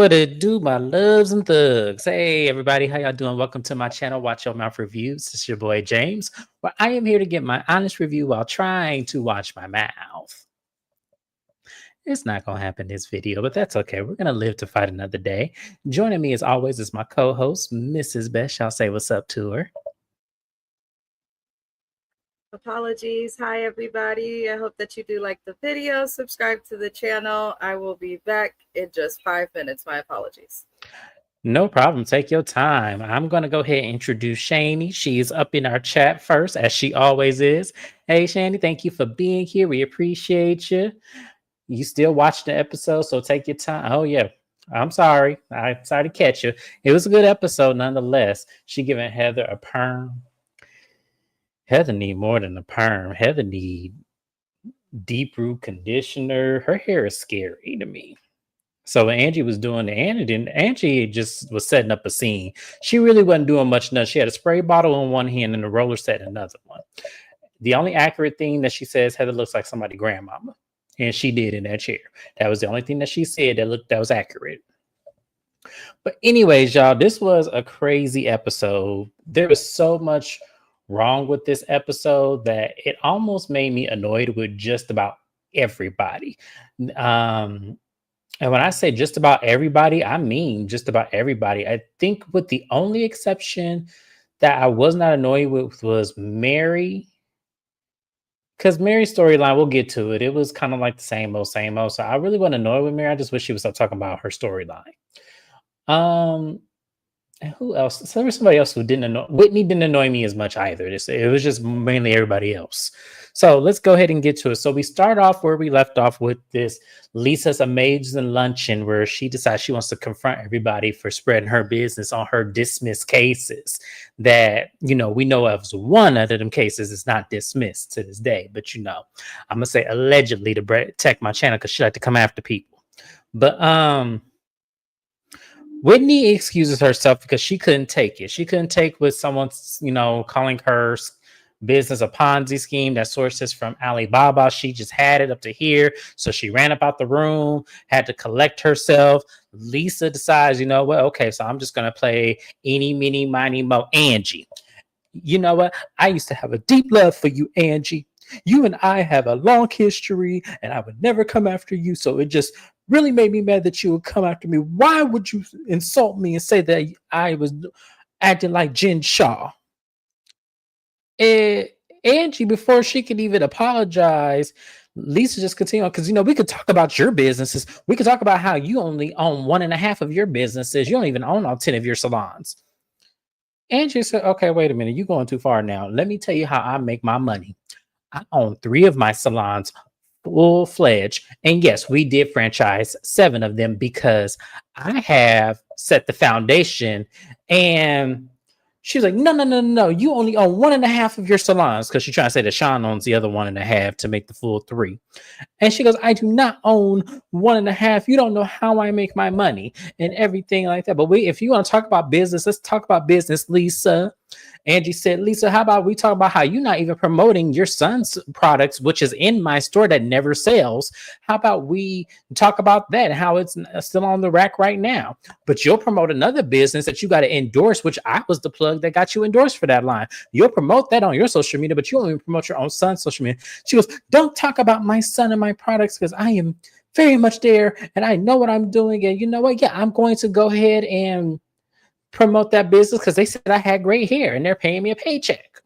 What it do, my loves and thugs? Hey, everybody, how y'all doing? Welcome to my channel, Watch Your Mouth Reviews. It's your boy James, where I am here to get my honest review while trying to watch my mouth. It's not gonna happen this video, but that's okay. We're gonna live to fight another day. Joining me as always is my co-host, Mrs. Best. Y'all say what's up to her. Apologies. Hi, everybody. I hope that you do like the video. Subscribe to the channel. I will be back in just 5 minutes. My apologies. No problem. Take your time. I'm going to go ahead and introduce Shani. She's up in our chat first, as she always is. Hey, Shani, thank you for being here. We appreciate you. You still watch the episode, so take your time. Oh, yeah. I'm sorry. I'm sorry to catch you. It was a good episode nonetheless. She giving Heather a perm. Heather need more than a perm. Heather need deep root conditioner. Her hair is scary to me. So when Angie was doing the Angie just was setting up a scene. She really wasn't doing much. She had a spray bottle in one hand and a roller set in another one. The only accurate thing that she says, Heather looks like somebody's grandmama. And she did in that chair. That was the only thing that she said that was accurate. But anyways, y'all, this was a crazy episode. There was so much wrong with this episode that it almost made me annoyed with just about everybody. And when I say just about everybody, I mean just about everybody. I think with the only exception that I was not annoyed with was Mary. Because Mary's storyline, we'll get to it. It was kind of like the same old, same old. So I really wasn't annoyed with Mary. I just wish she would stop talking about her storyline. And who else? So there was somebody else who didn't annoy. Whitney didn't annoy me as much either. It was just mainly everybody else. So let's go ahead and get to it. So we start off where we left off with this Lisa's amazing luncheon where she decides she wants to confront everybody for spreading her business on her dismissed cases that, we know of as one of them cases is not dismissed to this day. But, I'm going to say allegedly to protect my channel because she like to come after people. But, Whitney excuses herself because she couldn't take it. She couldn't take with someone's, calling her business a Ponzi scheme that sources from Alibaba. She just had it up to here. So she ran up out the room, had to collect herself. Lisa decides, okay, so I'm just going to play eeny, meeny, miny, mo, Angie. You know what? I used to have a deep love for you, Angie. You and I have a long history and I would never come after you. So it just really made me mad that you would come after me. Why would you insult me and say that I was acting like Jen Shaw? And Angie, before she could even apologize, Lisa just continued because we could talk about your businesses. We could talk about how you only own 1.5 of your businesses. You don't even own all 10 of your salons. Angie said, okay, wait a minute. You're going too far now. Let me tell you how I make my money. I own 3 of my salons full-fledged. And yes, we did franchise 7 of them because I have set the foundation. And she's like, no. You only own 1.5 of your salons because she's trying to say that Sean owns the other 1.5 to make the full 3. And she goes, I do not own 1.5. You don't know how I make my money and everything like that. But if you want to talk about business, let's talk about business, Lisa. Angie said, Lisa, how about we talk about how you're not even promoting your son's products, which is in my store that never sells. How about we talk about that and how it's still on the rack right now? But you'll promote another business that you got to endorse, which I was the plug that got you endorsed for that line. You'll promote that on your social media, but you won't even promote your own son's social media. She goes, don't talk about my son and my products because I am very much there and I know what I'm doing. And you know what? Yeah, I'm going to go ahead and promote that business because they said I had great hair and they're paying me a paycheck.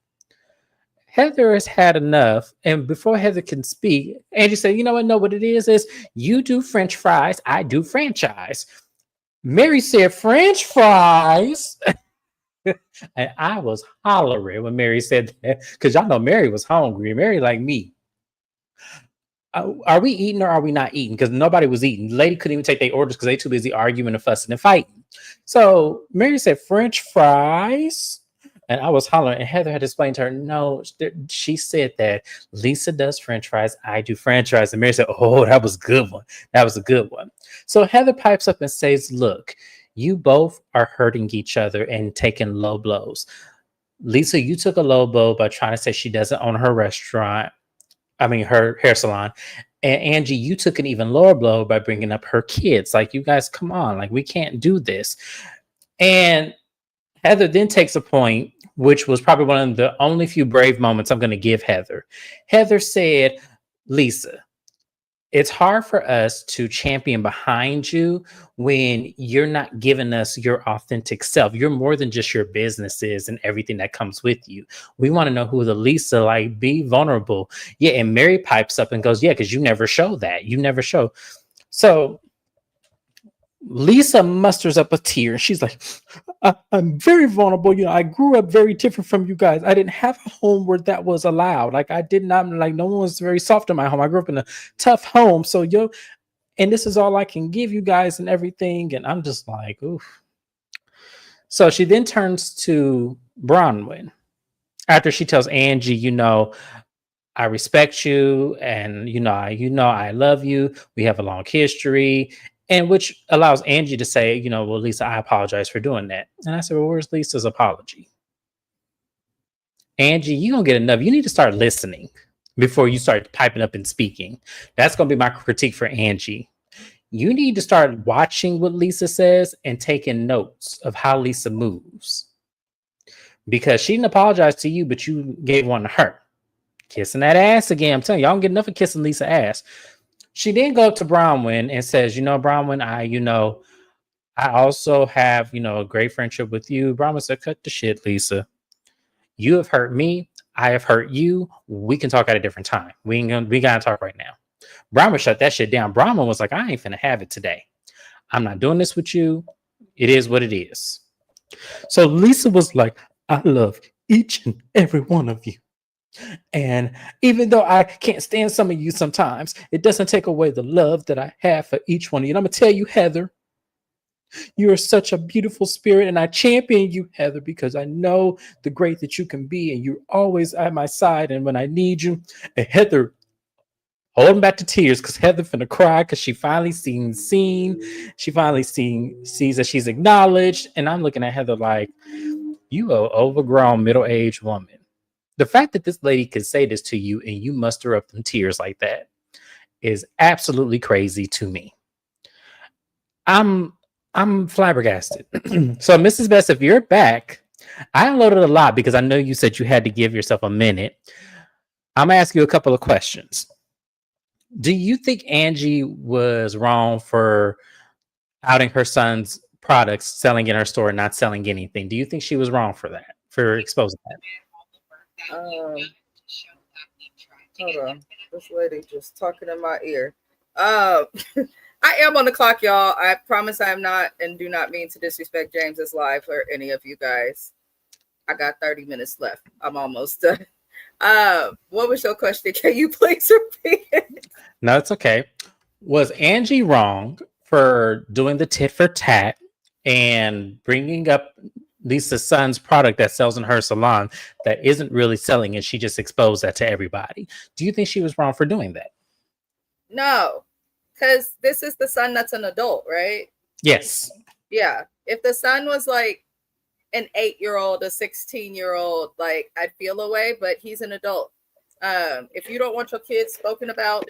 Heather has had enough. And before Heather can speak, Angie said, you know what? No, what it is you do French fries. I do franchise. Mary said, French fries. And I was hollering when Mary said that because y'all know Mary was hungry. Mary like me. Are we eating or are we not eating? Because nobody was eating. The lady couldn't even take their orders because they too busy arguing and fussing and fighting. So Mary said French fries. And I was hollering. And Heather had explained to her, no, she said that Lisa does French fries. I do French fries. And Mary said, oh, that was a good one. That was a good one. So Heather pipes up and says, look, you both are hurting each other and taking low blows. Lisa, you took a low blow by trying to say she doesn't own her restaurant. Her hair salon. And Angie, you took an even lower blow by bringing up her kids. Like, you guys, come on, like, we can't do this. And Heather then takes a point, which was probably one of the only few brave moments I'm going to give Heather. Heather said, Lisa, it's hard for us to champion behind you when you're not giving us your authentic self. You're more than just your businesses and everything that comes with you. We want to know who the Lisa, like, be vulnerable. Yeah. And Mary pipes up and goes, yeah, because you never show that. You never show. So Lisa musters up a tear. She's like, I'm very vulnerable. You know, I grew up very different from you guys. I didn't have a home where that was allowed. Like, I did not, like, no one was very soft in my home. I grew up in a tough home. So, and this is all I can give you guys and everything. And I'm just like, oof. So she then turns to Bronwyn after she tells Angie, I respect you, and I love you. We have a long history, and which allows Angie to say, well, Lisa, I apologize for doing that. And I said, well, where's Lisa's apology? Angie, you don't get enough. You need to start listening before you start piping up and speaking. That's going to be my critique for Angie. You need to start watching what Lisa says and taking notes of how Lisa moves, because she didn't apologize to you, but you gave one to her. Kissing that ass again. I'm telling you, y'all don't get enough of kissing Lisa's ass. She then go up to Bronwyn and says, Bronwyn, I also have, a great friendship with you. Bronwyn said, cut the shit, Lisa. You have hurt me. I have hurt you. We can talk at a different time. We gotta talk right now. Bronwyn shut that shit down. Bronwyn was like, I ain't finna have it today. I'm not doing this with you. It is what it is. So Lisa was like, I love each and every one of you. And even though I can't stand some of you sometimes, it doesn't take away the love that I have for each one of you. And I'm going to tell you, Heather, you are such a beautiful spirit. And I champion you, Heather, because I know the great that you can be. And you're always at my side. And when I need you, and Heather, holding back the tears because Heather finna cry because she finally seen. She finally sees that she's acknowledged. And I'm looking at Heather like, you are an overgrown middle-aged woman. The fact that this lady could say this to you and you muster up them tears like that is absolutely crazy to me. I'm flabbergasted. So, Mrs. Best, if you're back, I unloaded a lot because I know you said you had to give yourself a minute. I'm gonna ask you a couple of questions. Do you think Angie was wrong for outing her son's products, selling in her store, and not selling anything? Do you think she was wrong for that, for exposing that? Hold on. This lady just talking in my ear. I am on the clock, y'all. I promise I am not and do not mean to disrespect James's life or any of you guys. I got 30 minutes left. I'm almost done. What was your question? Can you please repeat it? No, it's okay. Was Angie wrong for doing the tit for tat and bringing up Lisa's son's product that sells in her salon that isn't really selling, and she just exposed that to everybody? Do you think she was wrong for doing that? No, because this is the son that's an adult, right? Yes. Yeah. If the son was like an 8-year-old, a 16-year-old, like, I'd feel away, but he's an adult. If you don't want your kids spoken about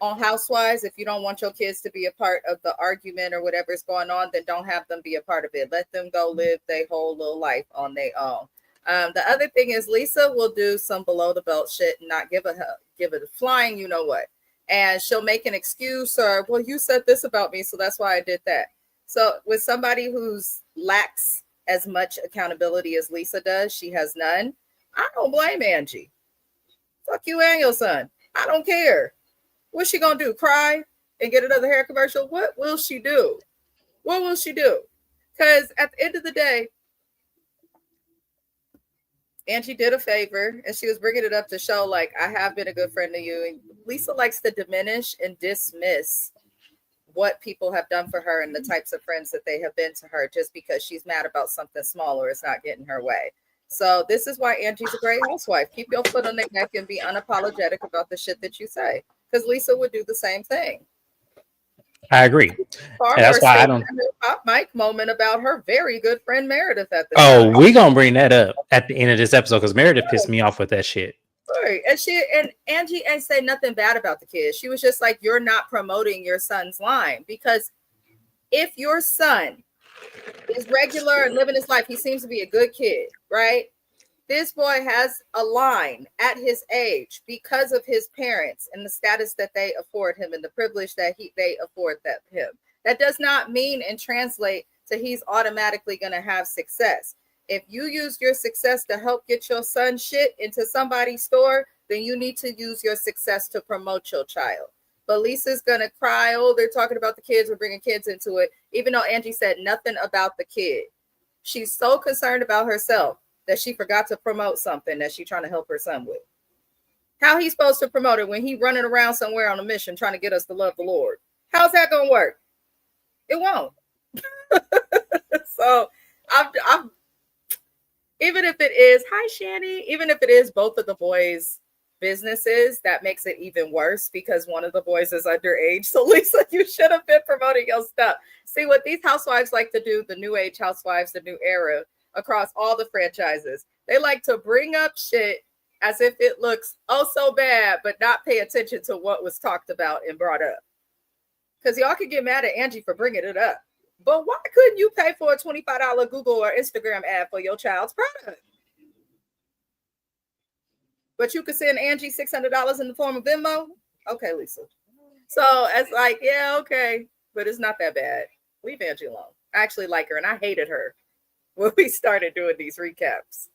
on Housewives, if you don't want your kids to be a part of the argument or whatever's going on, then don't have them be a part of it. Let them go live their whole little life on their own. The other thing is Lisa will do some below the belt shit and not give it a flying, you know what? And she'll make an excuse or, well, you said this about me, so that's why I did that. So with somebody who's lacks as much accountability as Lisa does, she has none. I don't blame Angie. Fuck you and your son. I don't care. What's she gonna do? Cry and get another hair commercial? What will she do? What will she do? Because at the end of the day, Angie did a favor and she was bringing it up to show, like, I have been a good friend to you. And Lisa likes to diminish and dismiss what people have done for her and the types of friends that they have been to her just because she's mad about something small or it's not getting her way. So this is why Angie's a great housewife. Keep your foot on their neck and be unapologetic about the shit that you say. Because Lisa would do the same thing. I agree. And that's why I don't. Pop mic moment about her very good friend Meredith at the time. We're gonna bring that up at the end of this episode because Meredith pissed me off with that shit. story. And Angie ain't say nothing bad about the kids. She was just like, you're not promoting your son's line, because if your son is regular and living his life, he seems to be a good kid, right? This boy has a line at his age because of his parents and the status that they afford him and the privilege that they afford him. That does not mean and translate to he's automatically going to have success. If you use your success to help get your son shit into somebody's store, then you need to use your success to promote your child. But Lisa's going to cry, oh, they're talking about the kids, we're bringing kids into it, even though Angie said nothing about the kid. She's so concerned about herself that she forgot to promote something that she's trying to help her son with. How he's supposed to promote it when he's running around somewhere on a mission trying to get us to love the Lord? How's that going to work? It won't. So I'm even if it is, hi Shani, even if it is both of the boys' businesses, that makes it even worse because one of the boys is underage. So Lisa, you should have been promoting your stuff. See what these housewives like to do, the new age housewives, the new era, across all the franchises. They like to bring up shit as if it looks oh so bad, but not pay attention to what was talked about and brought up. Because y'all could get mad at Angie for bringing it up. But why couldn't you pay for a $25 Google or Instagram ad for your child's product? But you could send Angie $600 in the form of Venmo? Okay, Lisa. So it's like, yeah, okay. But it's not that bad. Leave Angie alone. I actually like her, and I hated her when we started doing these recaps.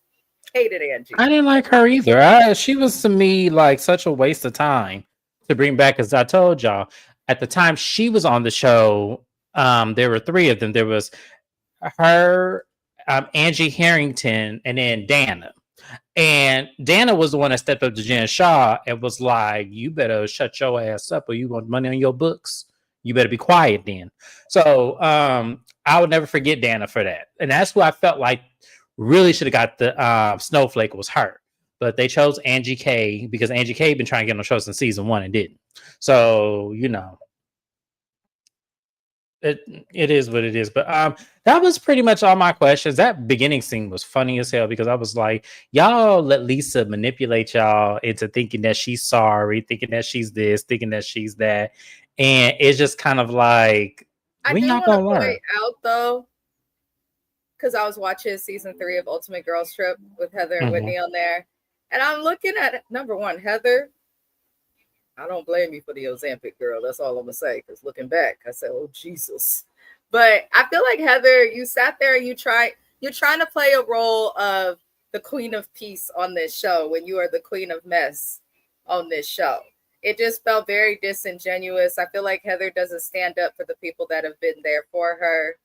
Hated Angie. I didn't like her either. She was to me like such a waste of time to bring back. As I told y'all, at the time she was on the show, there were three of them. There was her, Angie Harrington, and then Dana. And Dana was the one that stepped up to Jen Shaw and was like, you better shut your ass up or you want money on your books. You better be quiet then. So I would never forget Dana for that. And that's who I felt like really should have got the snowflake was her. But they chose Angie K because Angie K been trying to get on the show since season 1 and didn't. So, you know, it is what it is. But that was pretty much all my questions. That beginning scene was funny as hell because I was like, y'all let Lisa manipulate y'all into thinking that she's sorry, thinking that she's this, thinking that she's that. And it's just kind of like, when y'all gonna learn? Point out though, because I was watching season 3 of Ultimate Girls Trip with Heather and Whitney on there. And I'm looking at number one, Heather. I don't blame you for the Ozempic, girl. That's all I'm gonna say. Because looking back, I said, "Oh Jesus!" But I feel like Heather, you sat there and you're trying to play a role of the Queen of Peace on this show when you are the Queen of Mess on this show. It just felt very disingenuous. I feel like Heather doesn't stand up for the people that have been there for her.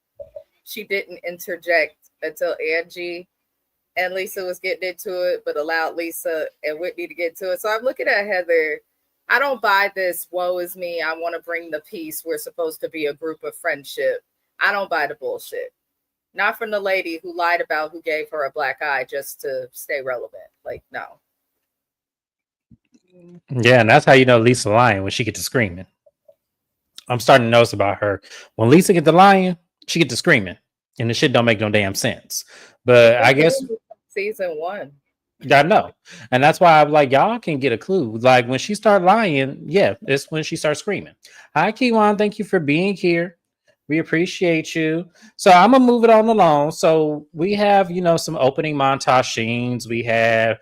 She didn't interject until Angie and Lisa was getting into it, but allowed Lisa and Whitney to get to it. So I'm looking at Heather. I don't buy this, woe is me, I want to bring the peace. We're supposed to be a group of friendship. I don't buy the bullshit. Not from the lady who lied about who gave her a black eye just to stay relevant. Like, no. Yeah, and that's how you know Lisa lying when she gets to screaming. I'm starting to notice about her. When Lisa get to lying, she get to screaming. And the shit don't make no damn sense. But I guess season 1. I know. And that's why I'm like, y'all can get a clue. Like when she start lying, yeah, it's when she starts screaming. Hi, Kiwan. Thank you for being here. We appreciate you. So I'm gonna move it on along. So we have, you know, some opening montage scenes. We have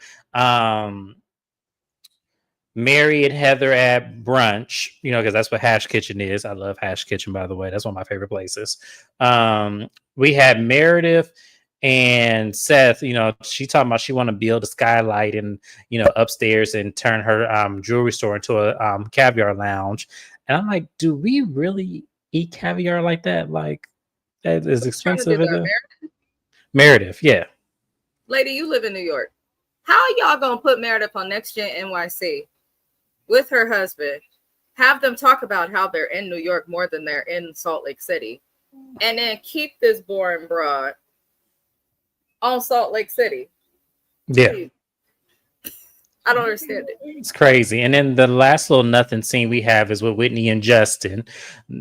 Mary and Heather at brunch, you know, because that's what Hash Kitchen is. I love Hash Kitchen, by the way. That's one of my favorite places. We had Meredith and Seth, you know, she talking about she want to build a skylight and, you know, upstairs and turn her jewelry store into a caviar lounge. And I'm like, do we really eat caviar like that? Like, that is expensive. Meredith, yeah. Lady, you live in New York. How are y'all gonna put Meredith on Next Gen NYC with her husband? Have them talk about how they're in New York more than they're in Salt Lake City, and then keep this boring broad on Salt Lake City. Yeah. I don't understand it. It's crazy. And then the last little nothing scene we have is with Whitney and Justin.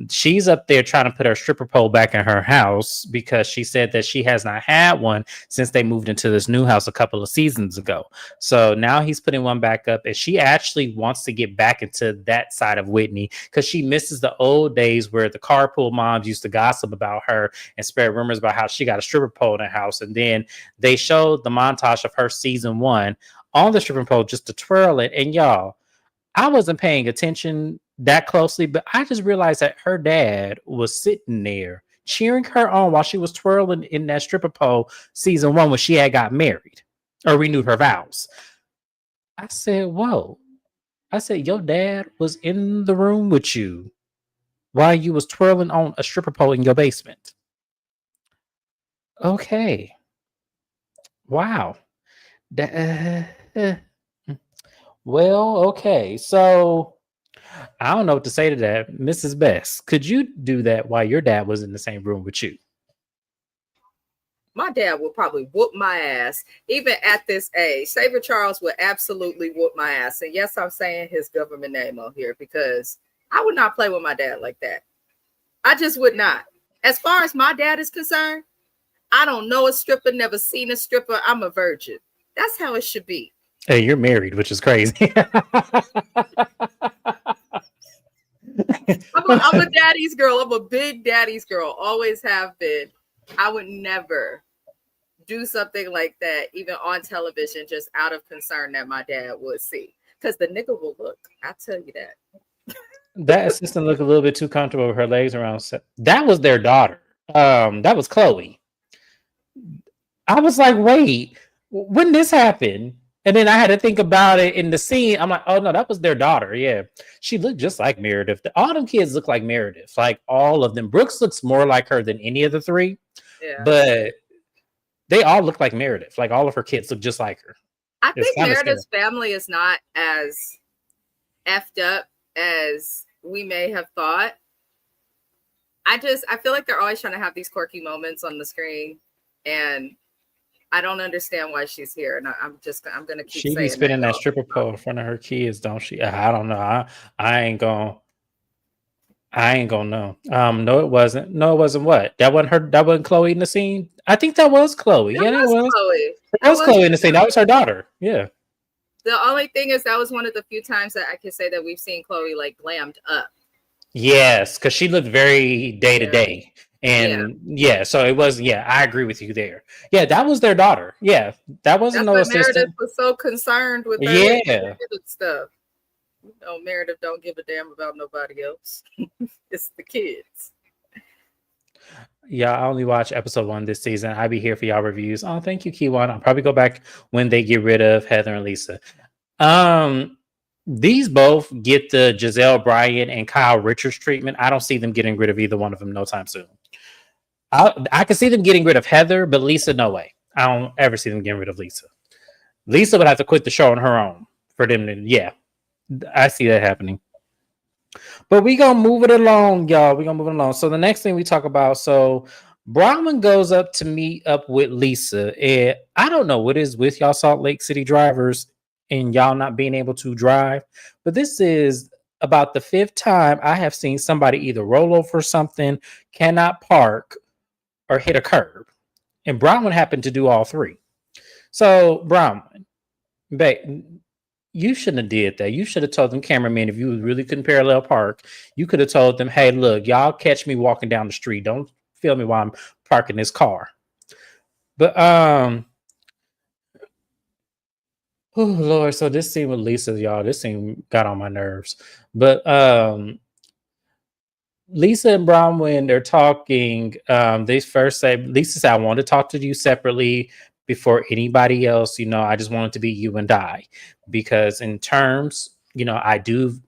She's up there trying to put her stripper pole back in her house because she said that she has not had one since they moved into this new house a couple of seasons ago. So now he's putting one back up, and she actually wants to get back into that side of Whitney because she misses the old days where the carpool moms used to gossip about her and spread rumors about how she got a stripper pole in her house. And then they showed the montage of her season 1 on the stripping pole just to twirl it. And y'all, I wasn't paying attention that closely, but I just realized that her dad was sitting there cheering her on while she was twirling in that stripper pole season 1 when she had got married or renewed her vows. I said, whoa. I said, your dad was in the room with you while you was twirling on a stripper pole in your basement. Okay. Wow. Well, okay. So I don't know what to say to that. Mrs. Best, could you do that while your dad was in the same room with you? My dad would probably whoop my ass, even at this age. Savior Charles would absolutely whoop my ass. And yes, I'm saying his government name on here because I would not play with my dad like that. I just would not. As far as my dad is concerned, I don't know a stripper, never seen a stripper. I'm a virgin. That's how it should be. Hey, you're married, which is crazy. I'm a daddy's girl. I'm a big daddy's girl. Always have been. I would never do something like that, even on television, just out of concern that my dad would see. Because the nigga will look. I tell you that. That assistant looked a little bit too comfortable with her legs around. That was their daughter. That was Chloe. I was like, wait, when this happened? And then I had to think about it in the scene. I'm like, oh no, that was their daughter. Yeah. She looked just like Meredith. All them kids look like Meredith. Like all of them. Brooks looks more like her than any of the three. Yeah. But they all look like Meredith. Like all of her kids look just like her. I think Meredith's family is not as effed up as we may have thought. I feel like they're always trying to have these quirky moments on the screen. And I don't understand why she's here, and I'm gonna keep. She be spinning that stripper pole in front of her kids, don't she? I don't know. I ain't gonna know. No, it wasn't. No, it wasn't. What? That wasn't her. That wasn't Chloe in the scene. I think that was Chloe. That was Chloe. That was Chloe in the scene. That was her daughter. Yeah. The only thing is that was one of the few times that I can say that we've seen Chloe like glammed up. Yes, because she looked very day to day. And so it was, I agree with you there. Yeah, that was their daughter. Yeah, that wasn't no assistant. Meredith was so concerned with her stuff. You know, Meredith don't give a damn about nobody else. It's the kids. Yeah, I only watch episode 1 this season. I'll be here for y'all reviews. Oh, thank you, Kiwan. I'll probably go back when they get rid of Heather and Lisa. These both get the Giselle Bryant and Kyle Richards treatment. I don't see them getting rid of either one of them no time soon. I can see them getting rid of Heather, but Lisa, no way. I don't ever see them getting rid of Lisa. Lisa would have to quit the show on her own for them to, I see that happening. But we gonna move it along, y'all. We gonna move it along. So the next thing we talk about, so Bronwyn goes up to meet up with Lisa. And I don't know what is with y'all Salt Lake City drivers and y'all not being able to drive, but this is about the 5th time I have seen somebody either roll over something, cannot park, or hit a curb. And Bronwyn happened to do all 3. So Bronwyn, you shouldn't have did that. You should have told them cameramen, if you really couldn't parallel park, you could have told them, hey, look, y'all catch me walking down the street. Don't film me while I'm parking this car. But oh Lord, so this scene with Lisa, y'all, this scene got on my nerves. But Lisa and Bronwyn, they're talking. They first say, Lisa said, I want to talk to you separately before anybody else. You know, I just want it to be you and I. Because in terms, you know, I did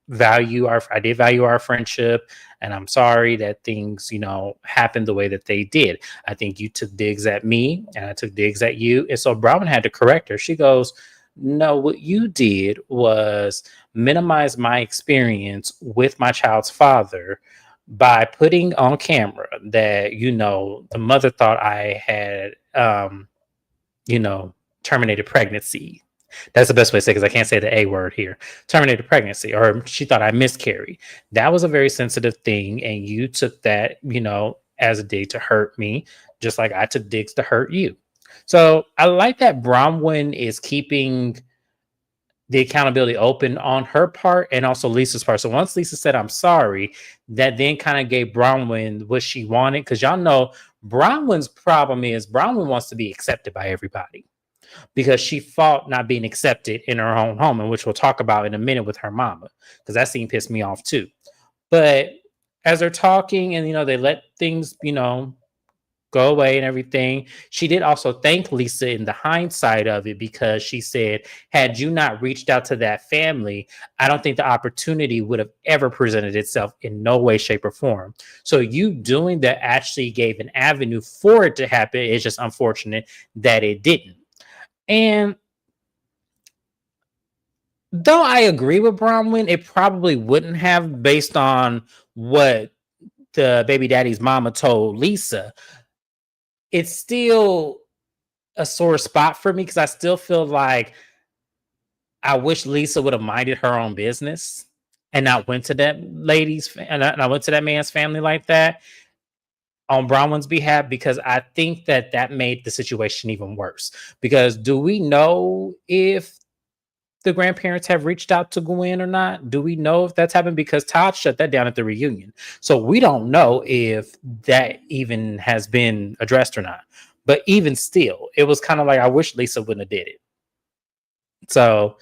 value our friendship. And I'm sorry that things, you know, happened the way that they did. I think you took digs at me and I took digs at you. And so Bronwyn had to correct her. She goes, no, what you did was minimize my experience with my child's father by putting on camera that, you know, the mother thought I had, you know, terminated pregnancy. That's the best way to say, because I can't say the A word here. Terminated pregnancy, or she thought I miscarried. That was a very sensitive thing, and you took that, as a dig to hurt me, just like I took digs to hurt you. So I like that Bronwyn is keeping the accountability open on her part and also Lisa's part. So once Lisa said, I'm sorry, that then kind of gave Bronwyn what she wanted. Because y'all know Bronwyn's problem is Bronwyn wants to be accepted by everybody because she fought not being accepted in her own home, and which we'll talk about in a minute with her mama, because that scene pissed me off too. But as they're talking and, they let things, go away and everything. She did also thank Lisa in the hindsight of it, because she said, had you not reached out to that family, I don't think the opportunity would have ever presented itself in no way, shape, or form. So you doing that actually gave an avenue for it to happen. It's just unfortunate that it didn't. And though I agree with Bronwyn, it probably wouldn't have, based on what the baby daddy's mama told Lisa. It's still a sore spot for me, because I still feel like I wish Lisa would have minded her own business and not went to that I went to that man's family like that on Bronwyn's behalf, because I think that made the situation even worse. Because do we know if the grandparents have reached out to Gwen or not? Do we know if that's happened? Because Todd shut that down at the reunion. So we don't know if that even has been addressed or not. But even still, it was kind of like, I wish Lisa wouldn't have did it. So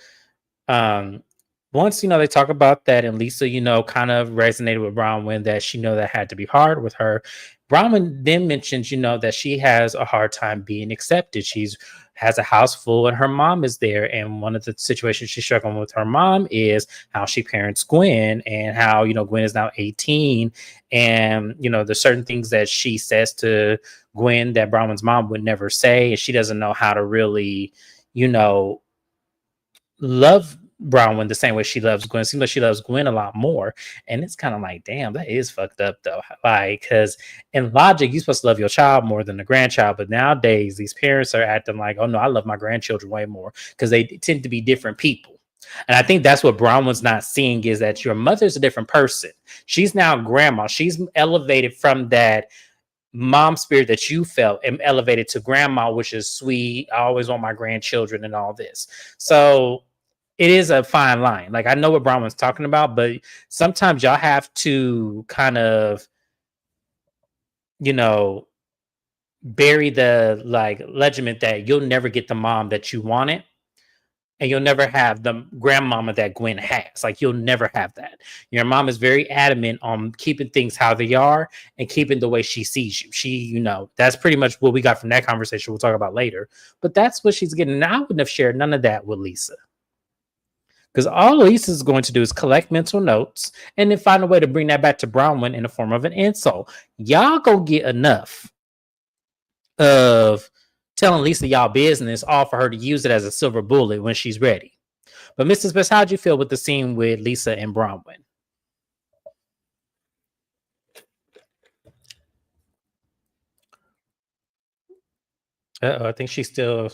once, they talk about that, and Lisa, kind of resonated with Bronwyn that she that had to be hard with her. Bronwyn then mentions, that she has a hard time being accepted. She's has a house full and her mom is there. And one of the situations she's struggling with her mom is how she parents Gwen, and how, Gwen is now 18. And, there's certain things that she says to Gwen that Bronwyn's mom would never say. And she doesn't know how to really, love Bronwyn the same way she loves Gwen. It seems like she loves Gwen a lot more. And it's kind of like, damn, that is fucked up though. Like, because in logic, you're supposed to love your child more than the grandchild. But nowadays, these parents are acting like, oh no, I love my grandchildren way more, because they tend to be different people. And I think that's what Bronwyn's not seeing, is that your mother's a different person. She's now grandma. She's elevated from that mom spirit that you felt and elevated to grandma, which is sweet. I always want my grandchildren and all this. So it is a fine line. Like, I know what Bronwyn's talking about, but sometimes y'all have to kind of, bury the legend that you'll never get the mom that you wanted. And you'll never have the grandmama that Gwen has. Like, you'll never have that. Your mom is very adamant on keeping things how they are and keeping the way she sees you. She, that's pretty much what we got from that conversation we'll talk about later. But that's what she's getting. And I wouldn't have shared none of that with Lisa. Because all Lisa is going to do is collect mental notes and then find a way to bring that back to Bronwyn in the form of an insult. Y'all gonna get enough of telling Lisa y'all business, all for her to use it as a silver bullet when she's ready. But Mrs. Best, how'd you feel with the scene with Lisa and Bronwyn? I think she's still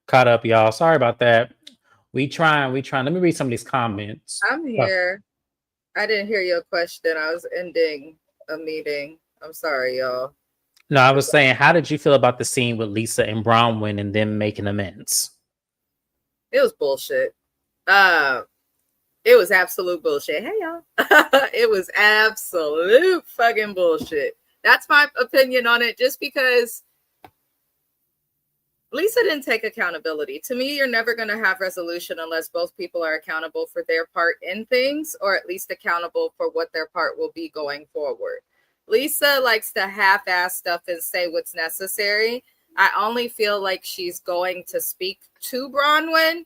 caught up, y'all. Sorry about that. We trying. Let me read some of these comments. I'm here. I didn't hear your question. I was ending a meeting. I'm sorry, y'all. No, I was saying, how did you feel about the scene with Lisa and Bronwyn and them making amends? It was bullshit. It was absolute bullshit. Hey, y'all. It was absolute fucking bullshit. That's my opinion on it, just because Lisa didn't take accountability. To me, you're never going to have resolution unless both people are accountable for their part in things, or at least accountable for what their part will be going forward. Lisa likes to half-ass stuff and say what's necessary. I only feel like she's going to speak to Bronwyn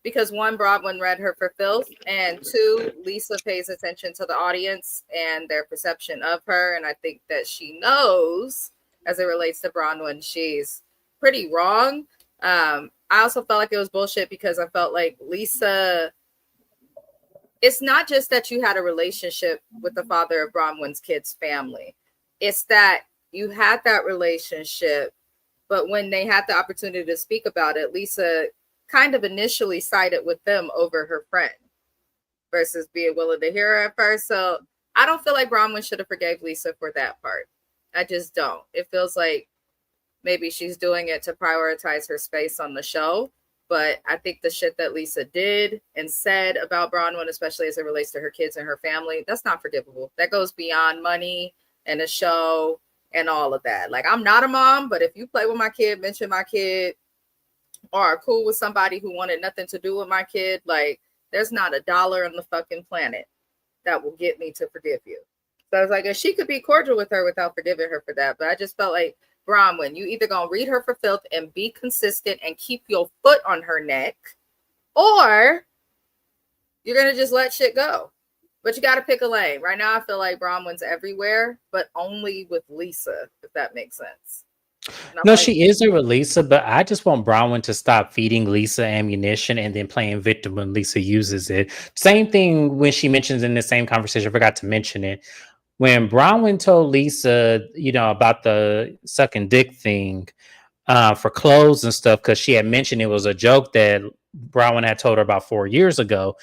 because, one, Bronwyn read her for filth, and two, Lisa pays attention to the audience and their perception of her. And I think that she knows, as it relates to Bronwyn, she's pretty wrong. I also felt like it was bullshit because I felt like Lisa, it's not just that you had a relationship with the father of Bronwyn's kids' family. It's that you had that relationship, but when they had the opportunity to speak about it, Lisa kind of initially sided with them over her friend versus being willing to hear her at first. So I don't feel like Bronwyn should have forgave Lisa for that part. I just don't. It feels like maybe she's doing it to prioritize her space on the show. But I think the shit that Lisa did and said about Bronwyn, especially as it relates to her kids and her family, that's not forgivable. That goes beyond money and a show and all of that. Like, I'm not a mom, but if you play with my kid, mention my kid, or are cool with somebody who wanted nothing to do with my kid, like, there's not $1 on the fucking planet that will get me to forgive you. So I was like, if she could be cordial with her without forgiving her for that. But I just felt like, Bronwyn, you either gonna read her for filth and be consistent and keep your foot on her neck, or you're gonna just let shit go. But you gotta pick a lane. Right now, I feel like Bronwyn's everywhere, but only with Lisa, if that makes sense. No, she is with Lisa, but I just want Bronwyn to stop feeding Lisa ammunition and then playing victim when Lisa uses it. Same thing when she mentions in the same conversation, I forgot to mention it. When Bronwyn told Lisa, about the sucking dick thing for clothes and stuff, because she had mentioned it was a joke that Bronwyn had told her about 4 years ago,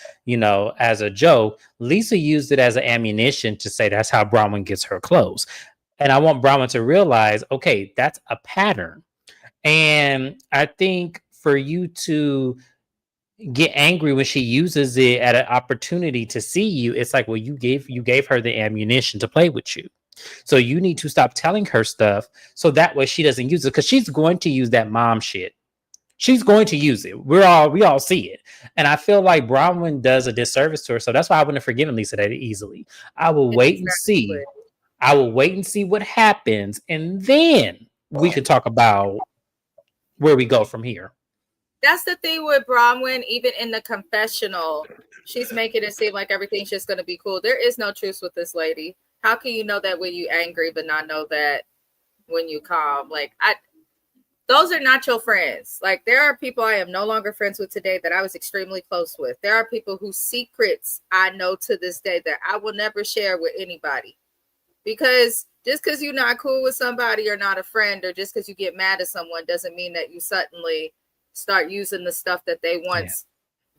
as a joke, Lisa used it as an ammunition to say that's how Bronwyn gets her clothes. And I want Bronwyn to realize, okay, that's a pattern. And I think for you to get angry when she uses it at an opportunity to see you, it's like, well, you gave her the ammunition to play with you. So you need to stop telling her stuff so that way she doesn't use it, because she's going to use that mom shit. She's going to use it. We all see it. And I feel like Bronwyn does a disservice to her. So that's why I wouldn't have forgiven Lisa that easily. I will wait and see. I will wait and see what happens. And then we could talk about where we go from here. That's the thing with Bronwyn. Even in the confessional, she's making it seem like everything's just going to be cool. There is no truth with this lady. How can you know that when you angry, but not know that when you calm? Like, those are not your friends. Like, there are people I am no longer friends with today that I was extremely close with. There are people whose secrets I know to this day that I will never share with anybody. Because just because you're not cool with somebody or not a friend, or just because you get mad at someone, doesn't mean that you suddenly start using the stuff that they once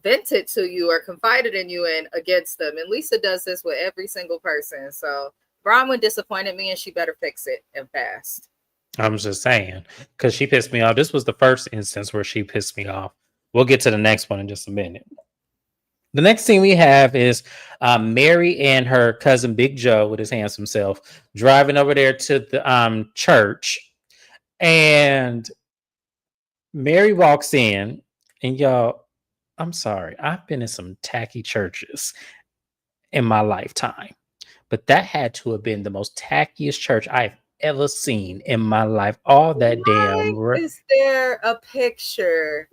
vented to you or confided in you in against them. And Lisa does this with every single person. So Bronwyn disappointed me, and she better fix it and fast. I'm just saying, because she pissed me off. This was the first instance where she pissed me off. We'll get to the next one in just a minute. The next scene we have is Mary and her cousin Big Joe with his handsome self driving over there to the church. And Mary walks in, and y'all, I'm sorry, I've been in some tacky churches in my lifetime, but that had to have been the most tackiest church I've ever seen in my life. All that damn. Is there a picture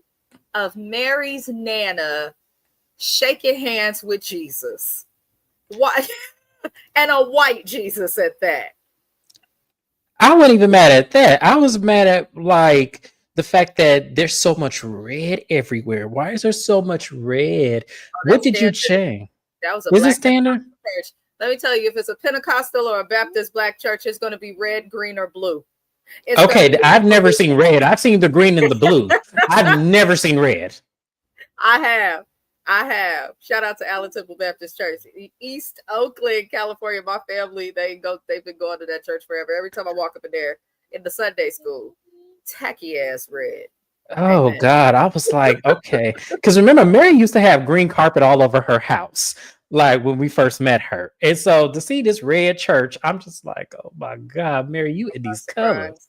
of Mary's Nana shaking hands with Jesus? Why? And a white Jesus at that. I wasn't even mad at that. I was mad at like the fact that there's so much red everywhere. Why is there so much red? What did you change? That was it standard? Church. Let me tell you, if it's a Pentecostal or a Baptist black church, it's going to be red, green, or blue. Okay, I've never seen red. I've seen the green and the blue. I've never seen red. I have. Shout out to Allen Temple Baptist Church, East Oakland, California. My family, they've been going to that church forever. Every time I walk up in there in the Sunday school, tacky ass red. Oh God, I was like, okay, because remember, Mary used to have green carpet all over her house, like when we first met her, and so to see this red church, I'm just like, oh my God, Mary, you in these colors.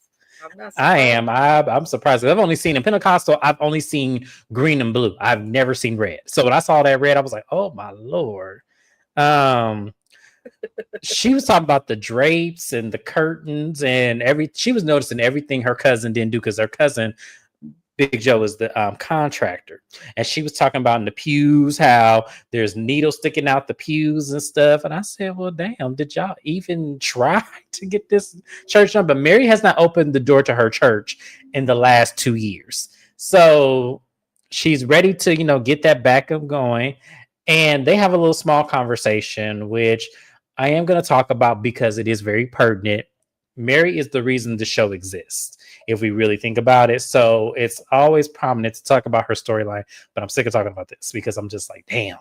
I'm surprised. I've only seen in Pentecostal, I've only seen green and blue. I've never seen red. So when I saw that red, I was like, oh my Lord. She was talking about the drapes and the curtains and she was noticing everything her cousin didn't do, because her cousin Big Joe is the contractor, and she was talking about in the pews how there's needles sticking out the pews and stuff. And I said, well, damn, did y'all even try to get this church done? But Mary has not opened the door to her church in the last 2 years. So she's ready to, get that backup going. And they have a little small conversation, which I am going to talk about because it is very pertinent. Mary is the reason the show exists. if we really think about it. So it's always prominent to talk about her storyline, but I'm sick of talking about this because I'm just like, damn,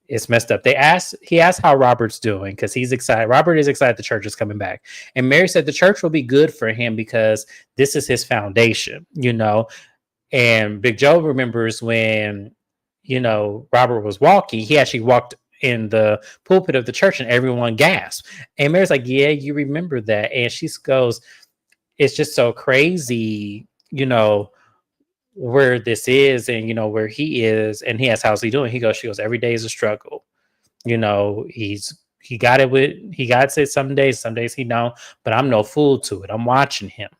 it's messed up. He asked how Robert's doing because he's excited. Robert is excited the church is coming back. And Mary said the church will be good for him because this is his foundation, you know. And Big Joe remembers when, you know, Robert was walking, he actually walked in the pulpit of the church and everyone gasped. And Mary's like, yeah, you remember that. And she goes, it's just so crazy, you know, where this is and, you know, where he is. And he asks, how's he doing? She goes, every day is a struggle. You know, he got it some days he don't, but I'm no fool to it. I'm watching him.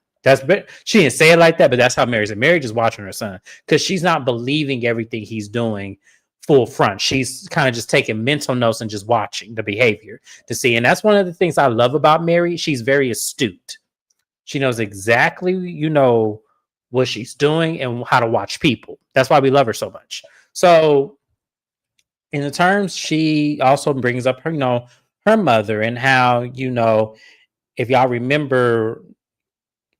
She didn't say it like that, but that's how Mary said. Mary just watching her son because she's not believing everything he's doing full front. She's kind of just taking mental notes and just watching the behavior to see. And that's one of the things I love about Mary. She's very astute. She knows exactly, you know, what she's doing and how to watch people. That's why we love her so much. So in the terms, she also brings up her, you know, her mother and how, you know, if y'all remember,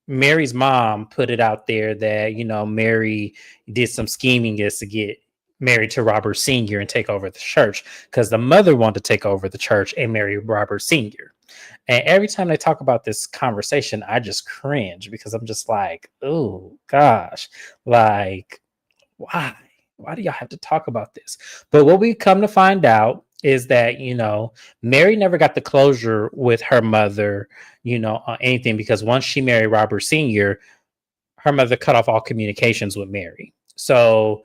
Mary's mom put it out there that, you know, Mary did some scheming is to get married to Robert Sr. and take over the church because the mother wanted to take over the church and marry Robert Sr. And every time they talk about this conversation, I just cringe because I'm just like, oh gosh, like, why? Why do y'all have to talk about this? But what we come to find out is that, you know, Mary never got the closure with her mother, you know, on anything because once she married Robert Sr., her mother cut off all communications with Mary. So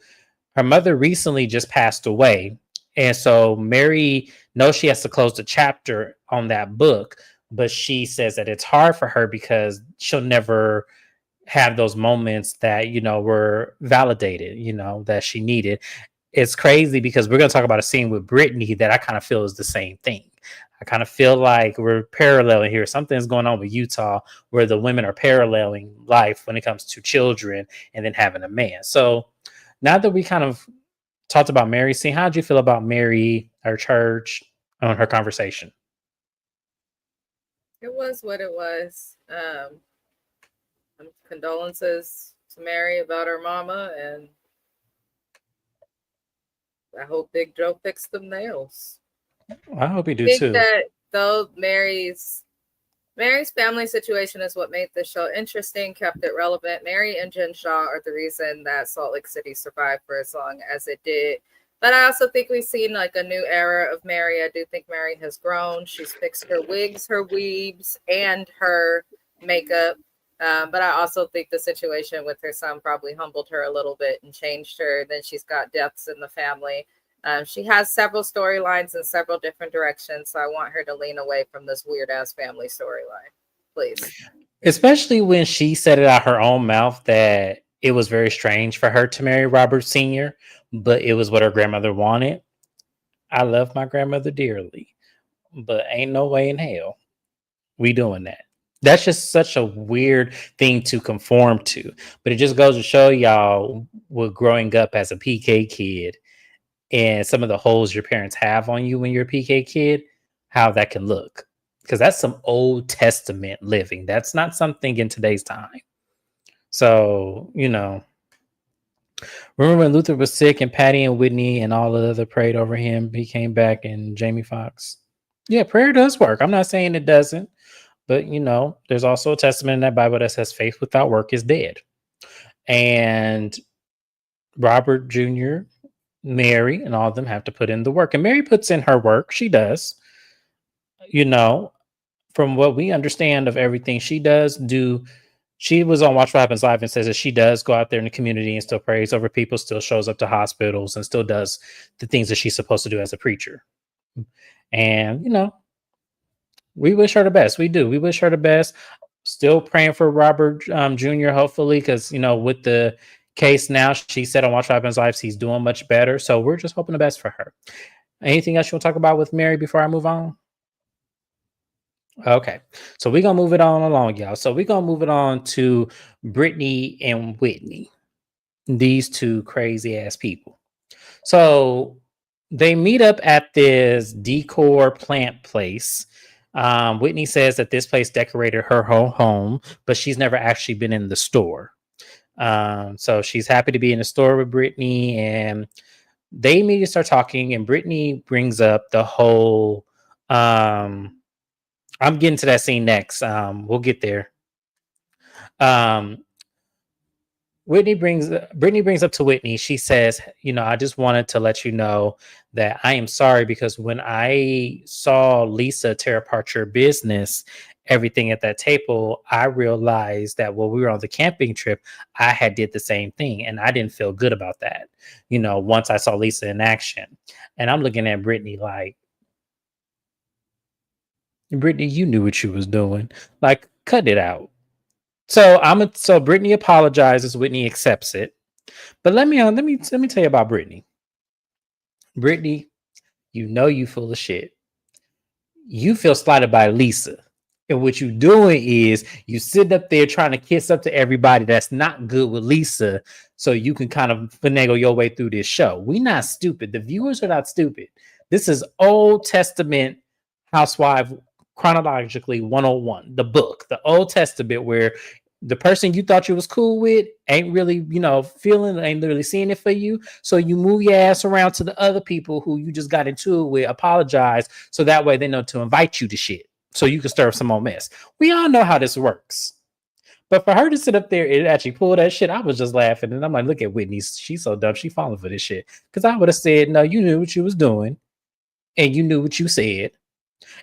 her mother recently just passed away. And so Mary knows she has to close the chapter on that book, but she says that it's hard for her because she'll never have those moments that, you know, were validated, you know, that she needed. It's crazy because we're going to talk about a scene with Brittany that I kind of feel is the same thing. I kind of feel like we're paralleling here. Something's going on with Utah where the women are paralleling life when it comes to children and then having a man. So now that we kind of talked about Mary's scene, how did you feel about Mary, her church, on her conversation? It was what it was. Condolences to Mary about her mama, and I hope Big Joe fixed them nails. I hope you do I think too. that though Mary's family situation is what made the show interesting, kept it relevant. Mary and Jen Shaw are the reason that Salt Lake City survived for as long as it did. But I also think we've seen like a new era of Mary. I do think Mary has grown. She's fixed her wigs, her weaves, and her makeup. But I also think the situation with her son probably humbled her a little bit and changed her. Then she's got deaths in the family. She has several storylines in several different directions. So I want her to lean away from this weird ass family storyline, please. Especially when she said it out her own mouth that it was very strange for her to marry Robert Sr., but it was what her grandmother wanted. I love my grandmother dearly, but ain't no way in hell we doing that. That's just such a weird thing to conform to. But it just goes to show y'all what growing up as a PK kid and some of the holes your parents have on you when you're a PK kid, how that can look. Because that's some Old Testament living. That's not something in today's time. So, you know, remember when Luther was sick and Patty and Whitney and all the other prayed over him? He came back and Jamie Foxx. Yeah, prayer does work. I'm not saying it doesn't. But, you know, there's also a testament in that Bible that says faith without work is dead. And Robert Jr., Mary, and all of them have to put in the work. And Mary puts in her work. She does. You know, from what we understand of everything she does do, she was on Watch What Happens Live and says that she does go out there in the community and still prays over people, still shows up to hospitals, and still does the things that she's supposed to do as a preacher. And, you know, we wish her the best. We do. We wish her the best. Still praying for Robert Jr. Hopefully, because, you know, with the case now, she said on Watch What Happens Live, he's doing much better. So we're just hoping the best for her. Anything else you want to talk about with Mary before I move on? Okay, so we're gonna move it on along, y'all. So we're gonna move it on to Brittany and Whitney, these two crazy ass people. So they meet up at this decor plant place Whitney says that this place decorated her whole home, but she's never actually been in the store. So she's happy to be in the store with Brittany, and they immediately start talking. And Brittany brings up the whole. I'm getting to that scene next. We'll get there. Um, Brittany brings up to Whitney. She says, I just wanted to let you know that I am sorry because when I saw Lisa tear apart your business, everything at that table, I realized that when we were on the camping trip, I had did the same thing, and I didn't feel good about that. Once I saw Lisa in action, and I'm looking at Brittany like, Brittany, you knew what you was doing. Like, cut it out. So Brittany apologizes. Whitney accepts it. But let me tell you about Brittany. Brittany, you full of shit. You feel slighted by Lisa. And what you doing is you sit up there trying to kiss up to everybody that's not good with Lisa so you can kind of finagle your way through this show. We not stupid. The viewers are not stupid. This is Old Testament Housewife chronologically 101, the book, the Old Testament, where the person you thought you was cool with ain't really, ain't really seeing it for you. So you move your ass around to the other people who you just got into it with, apologize. So that way they know to invite you to shit. So you can stir up some more mess. We all know how this works. But for her to sit up there and actually pull that shit, I was just laughing. And I'm like, look at Whitney. She's so dumb. She falling for this shit. Because I would have said, no, you knew what you was doing. And you knew what you said.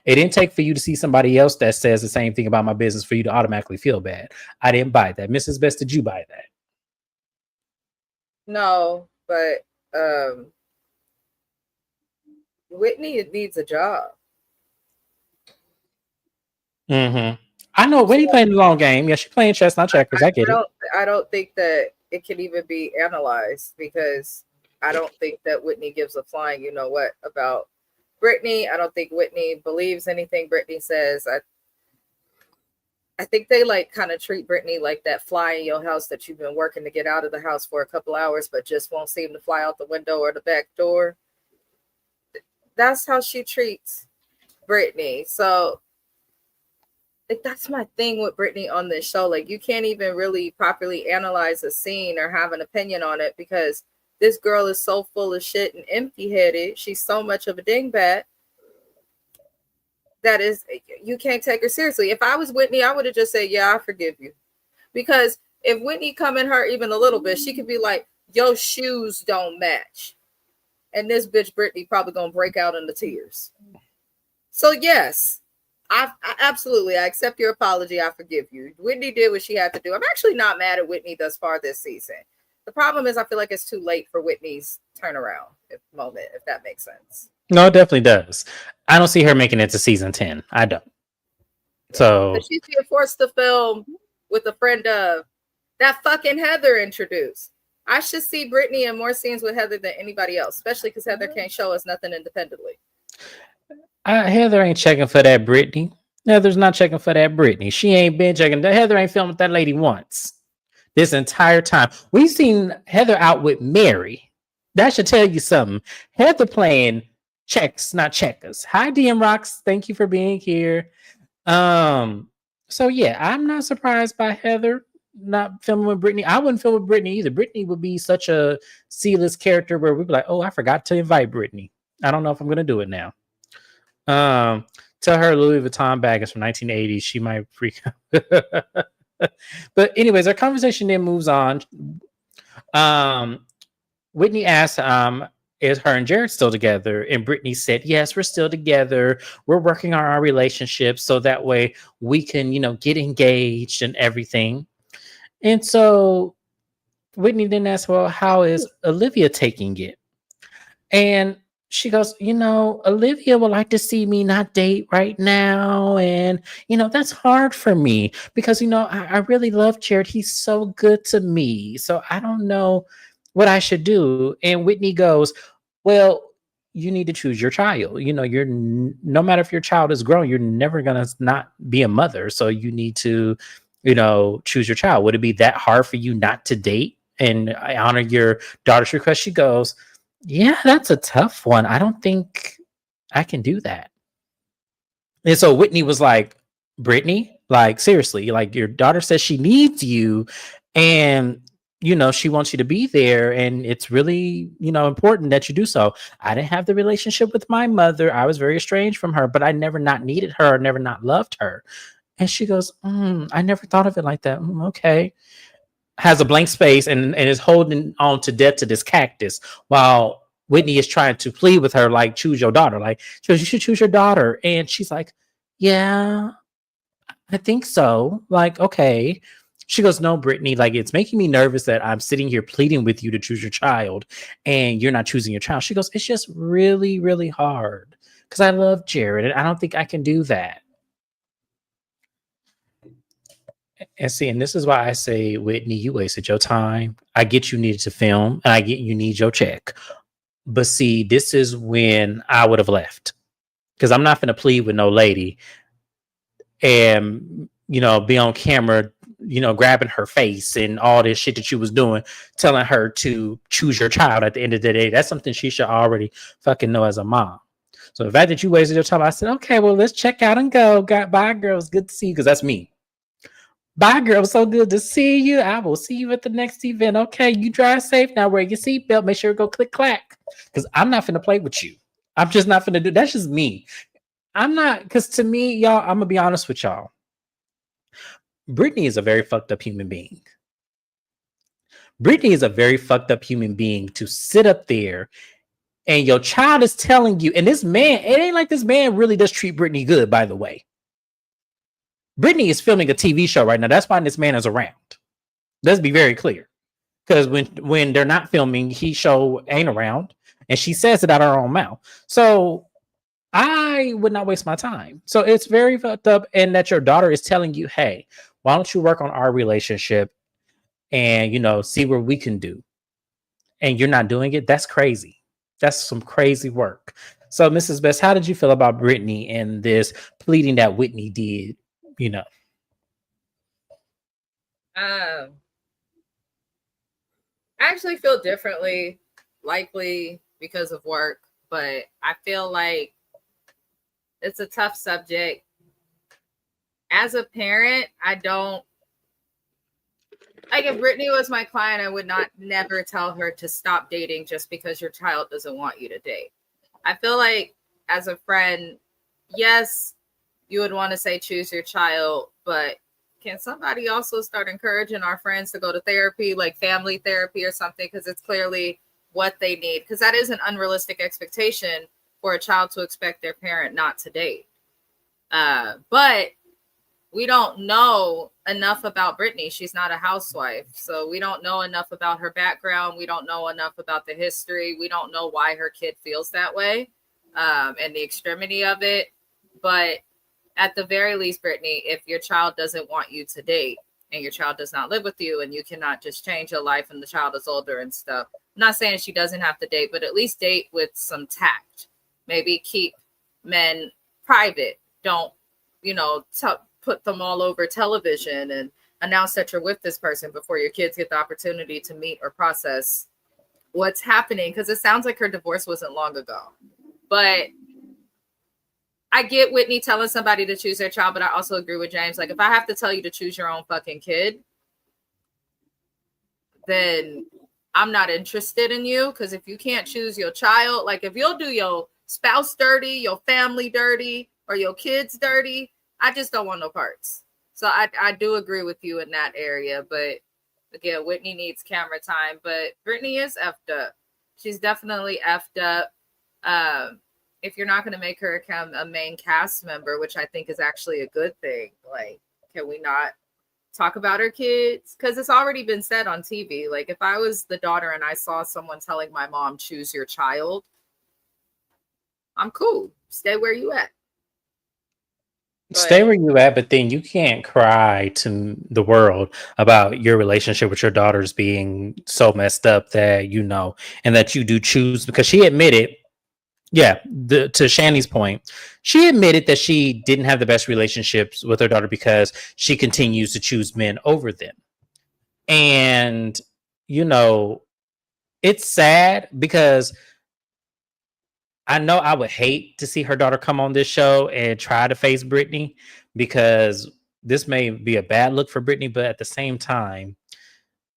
It didn't take for you to see somebody else that says the same thing about my business for you to automatically feel bad. I didn't buy that. Mrs. Best, did you buy that? No, but Whitney needs a job. Mm-hmm. I know Whitney playing the long game. Yeah, she's playing chess, not checkers. I get it. I don't think that it can even be analyzed because I don't think that Whitney gives a flying you know what about Brittany. I don't think Whitney believes anything Brittany says. I think they like kind of treat Brittany like that fly in your house that you've been working to get out of the house for a couple hours, but just won't seem to fly out the window or the back door. That's how she treats Brittany. So like that's my thing with Brittany on this show. Like you can't even really properly analyze a scene or have an opinion on it because this girl is so full of shit and empty-headed. She's so much of a dingbat that is, you can't take her seriously. If I was Whitney, I would have just said, yeah, I forgive you. Because if Whitney come in her even a little bit, she could be like, your shoes don't match. And this bitch Brittany probably gonna break out into tears. So yes, I absolutely, I accept your apology. I forgive you. Whitney did what she had to do. I'm actually not mad at Whitney thus far this season. The problem is I feel like it's too late for Whitney's turnaround moment, if that makes sense. No, it definitely does. I don't see her making it to season 10. I don't. So but she's being forced to film with a friend of that fucking Heather introduced. I should see Brittany in more scenes with Heather than anybody else, especially because Heather can't show us nothing independently. Heather ain't checking for that Brittany. Heather's not checking for that Brittany. She ain't been checking. Heather ain't filmed with that lady once. This entire time. We've seen Heather out with Mary. That should tell you something. Heather playing checks, not checkers. Hi, DM Rocks. Thank you for being here. So yeah, I'm not surprised by Heather not filming with Brittany. I wouldn't film with Brittany either. Brittany would be such a C-list character where we'd be like, oh, I forgot to invite Brittany. I don't know if I'm gonna do it now. Tell her Louis Vuitton bag is from 1980s. She might freak out. But anyways, our conversation then moves on. Whitney asked, is her and Jared still together? And Brittany said, yes, we're still together. We're working on our relationship so that way we can, get engaged and everything. And so Whitney then asked, well, how is Olivia taking it? And she goes, Olivia would like to see me not date right now. And, that's hard for me because, I really love Jared. He's so good to me. So I don't know what I should do. And Whitney goes, well, you need to choose your child. No matter if your child is grown, you're never going to not be a mother. So you need to, choose your child. Would it be that hard for you not to date and honor your daughter's request? She goes, yeah, that's a tough one. I don't think I can do that. And so Whitney was like, Brittany, like, seriously, like, your daughter says she needs you. And, she wants you to be there. And it's really, important that you do so. I didn't have the relationship with my mother. I was very estranged from her, but I never not needed her, never not loved her. And she goes, I never thought of it like that. Okay. Has a blank space and is holding on to death to this cactus while Whitney is trying to plead with her, like, choose your daughter. Like, she goes, you should choose your daughter. And she's like, yeah, I think so. Like, okay. She goes, no, Brittany, like, it's making me nervous that I'm sitting here pleading with you to choose your child and you're not choosing your child. She goes, it's just really, really hard because I love Jared and I don't think I can do that. And see, and this is why I say, Whitney, you wasted your time. I get you needed to film and I get you need your check. But see, this is when I would have left because I'm not going to plead with no lady and, be on camera, grabbing her face and all this shit that you was doing, telling her to choose your child at the end of the day. That's something she should already fucking know as a mom. So the fact that you wasted your time, I said, okay, well, let's check out and go. Bye, girls. Good to see you because that's me. Bye, girl. So good to see you. I will see you at the next event. Okay, you drive safe. Now wear your seatbelt. Make sure it go click clack. Because I'm not finna play with you. I'm just not finna do. That's just me. I'm not. Because to me, y'all, I'm gonna be honest with y'all. Brittany is a very fucked up human being. Brittany is a very fucked up human being to sit up there and your child is telling you. And this man, it ain't like this man really does treat Brittany good. By the way. Brittany is filming a TV show right now. That's why this man is around. Let's be very clear. Because when they're not filming, he show ain't around. And she says it out of her own mouth. So I would not waste my time. So it's very fucked up. And that your daughter is telling you, hey, why don't you work on our relationship and, see what we can do. And you're not doing it. That's crazy. That's some crazy work. So Mrs. Best, how did you feel about Brittany and this pleading that Whitney did? I actually feel differently, likely because of work, but I feel like it's a tough subject. As a parent, I don't like if Brittany was my client, I would never tell her to stop dating just because your child doesn't want you to date. I feel like as a friend, yes, you would want to say choose your child, but can somebody also start encouraging our friends to go to therapy, like family therapy or something? Because it's clearly what they need. Because that is an unrealistic expectation for a child to expect their parent not to date. But we don't know enough about Brittany. She's not a housewife. So we don't know enough about her background. We don't know enough about the history. We don't know why her kid feels that way and the extremity of it. But at the very least, Brittany, if your child doesn't want you to date and your child does not live with you and you cannot just change your life and the child is older and stuff, I'm not saying she doesn't have to date, but at least date with some tact. Maybe keep men private. Don't, put them all over television and announce that you're with this person before your kids get the opportunity to meet or process what's happening. Because it sounds like her divorce wasn't long ago. But I get Whitney telling somebody to choose their child, but I also agree with James. Like, if I have to tell you to choose your own fucking kid, then I'm not interested in you. Because if you can't choose your child, like if you'll do your spouse dirty, your family dirty, or your kids dirty, I just don't want no parts. So I do agree with you in that area. But again, Whitney needs camera time. But Brittany is effed up. She's definitely effed up. If you're not going to make her a main cast member, which I think is actually a good thing, like, can we not talk about her kids? Because it's already been said on TV. Like, if I was the daughter and I saw someone telling my mom, choose your child, I'm cool. Stay where you at. Stay where you at, but then you can't cry to the world about your relationship with your daughters being so messed up that and that you do choose, because she admitted, to Shani's point, she admitted that she didn't have the best relationships with her daughter because she continues to choose men over them. And, it's sad because I know I would hate to see her daughter come on this show and try to face Brittany, because this may be a bad look for Brittany, but at the same time,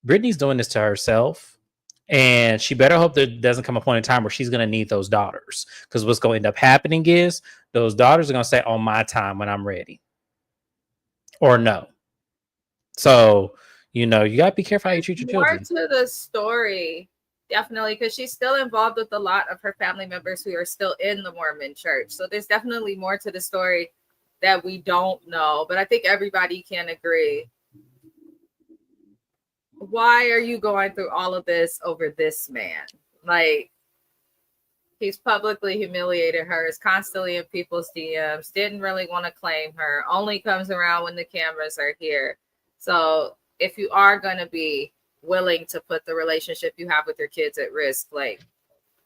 Brittany's doing this to herself. And she better hope there doesn't come a point in time where she's going to need those daughters. Because what's going to end up happening is those daughters are going to say, on my time when I'm ready. Or no. So, you got to be careful how you treat your More children. to the story, definitely, because she's still involved with a lot of her family members who are still in the Mormon church. So there's definitely more to the story that we don't know. But I think everybody can agree. Why are you going through all of this over this man? Like, he's publicly humiliated her, is constantly in people's DMs, didn't really want to claim her, only comes around when the cameras are here. So if you are going to be willing to put the relationship you have with your kids at risk, like,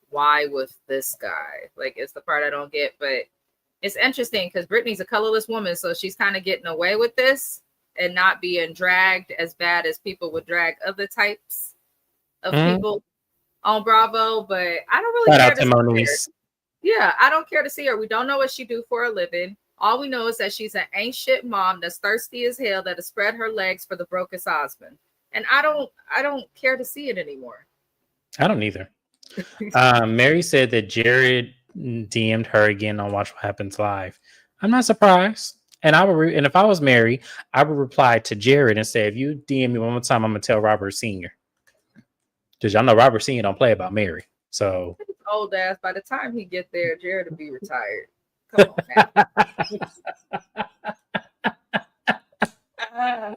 why with this guy? Like, it's the part I don't get. But it's interesting because Brittany's a colorless woman, so she's kind of getting away with this and not being dragged as bad as people would drag other types of people on Bravo. But I don't really care to see her. Yeah, I don't care to see her. We don't know what she do for a living. All we know is that she's an ain't shit mom that's thirsty as hell, that has spread her legs for the brokest husband. And I don't care to see it anymore. I don't either. Mary said that Jared DM'd her again on Watch What Happens Live. I'm not surprised. And and if I was Mary, I would reply to Jared and say, if you DM me one more time, I'm gonna tell Robert Sr. Because y'all know Robert Sr. don't play about Mary. So old ass, by the time he get there, Jared will be retired. Come on.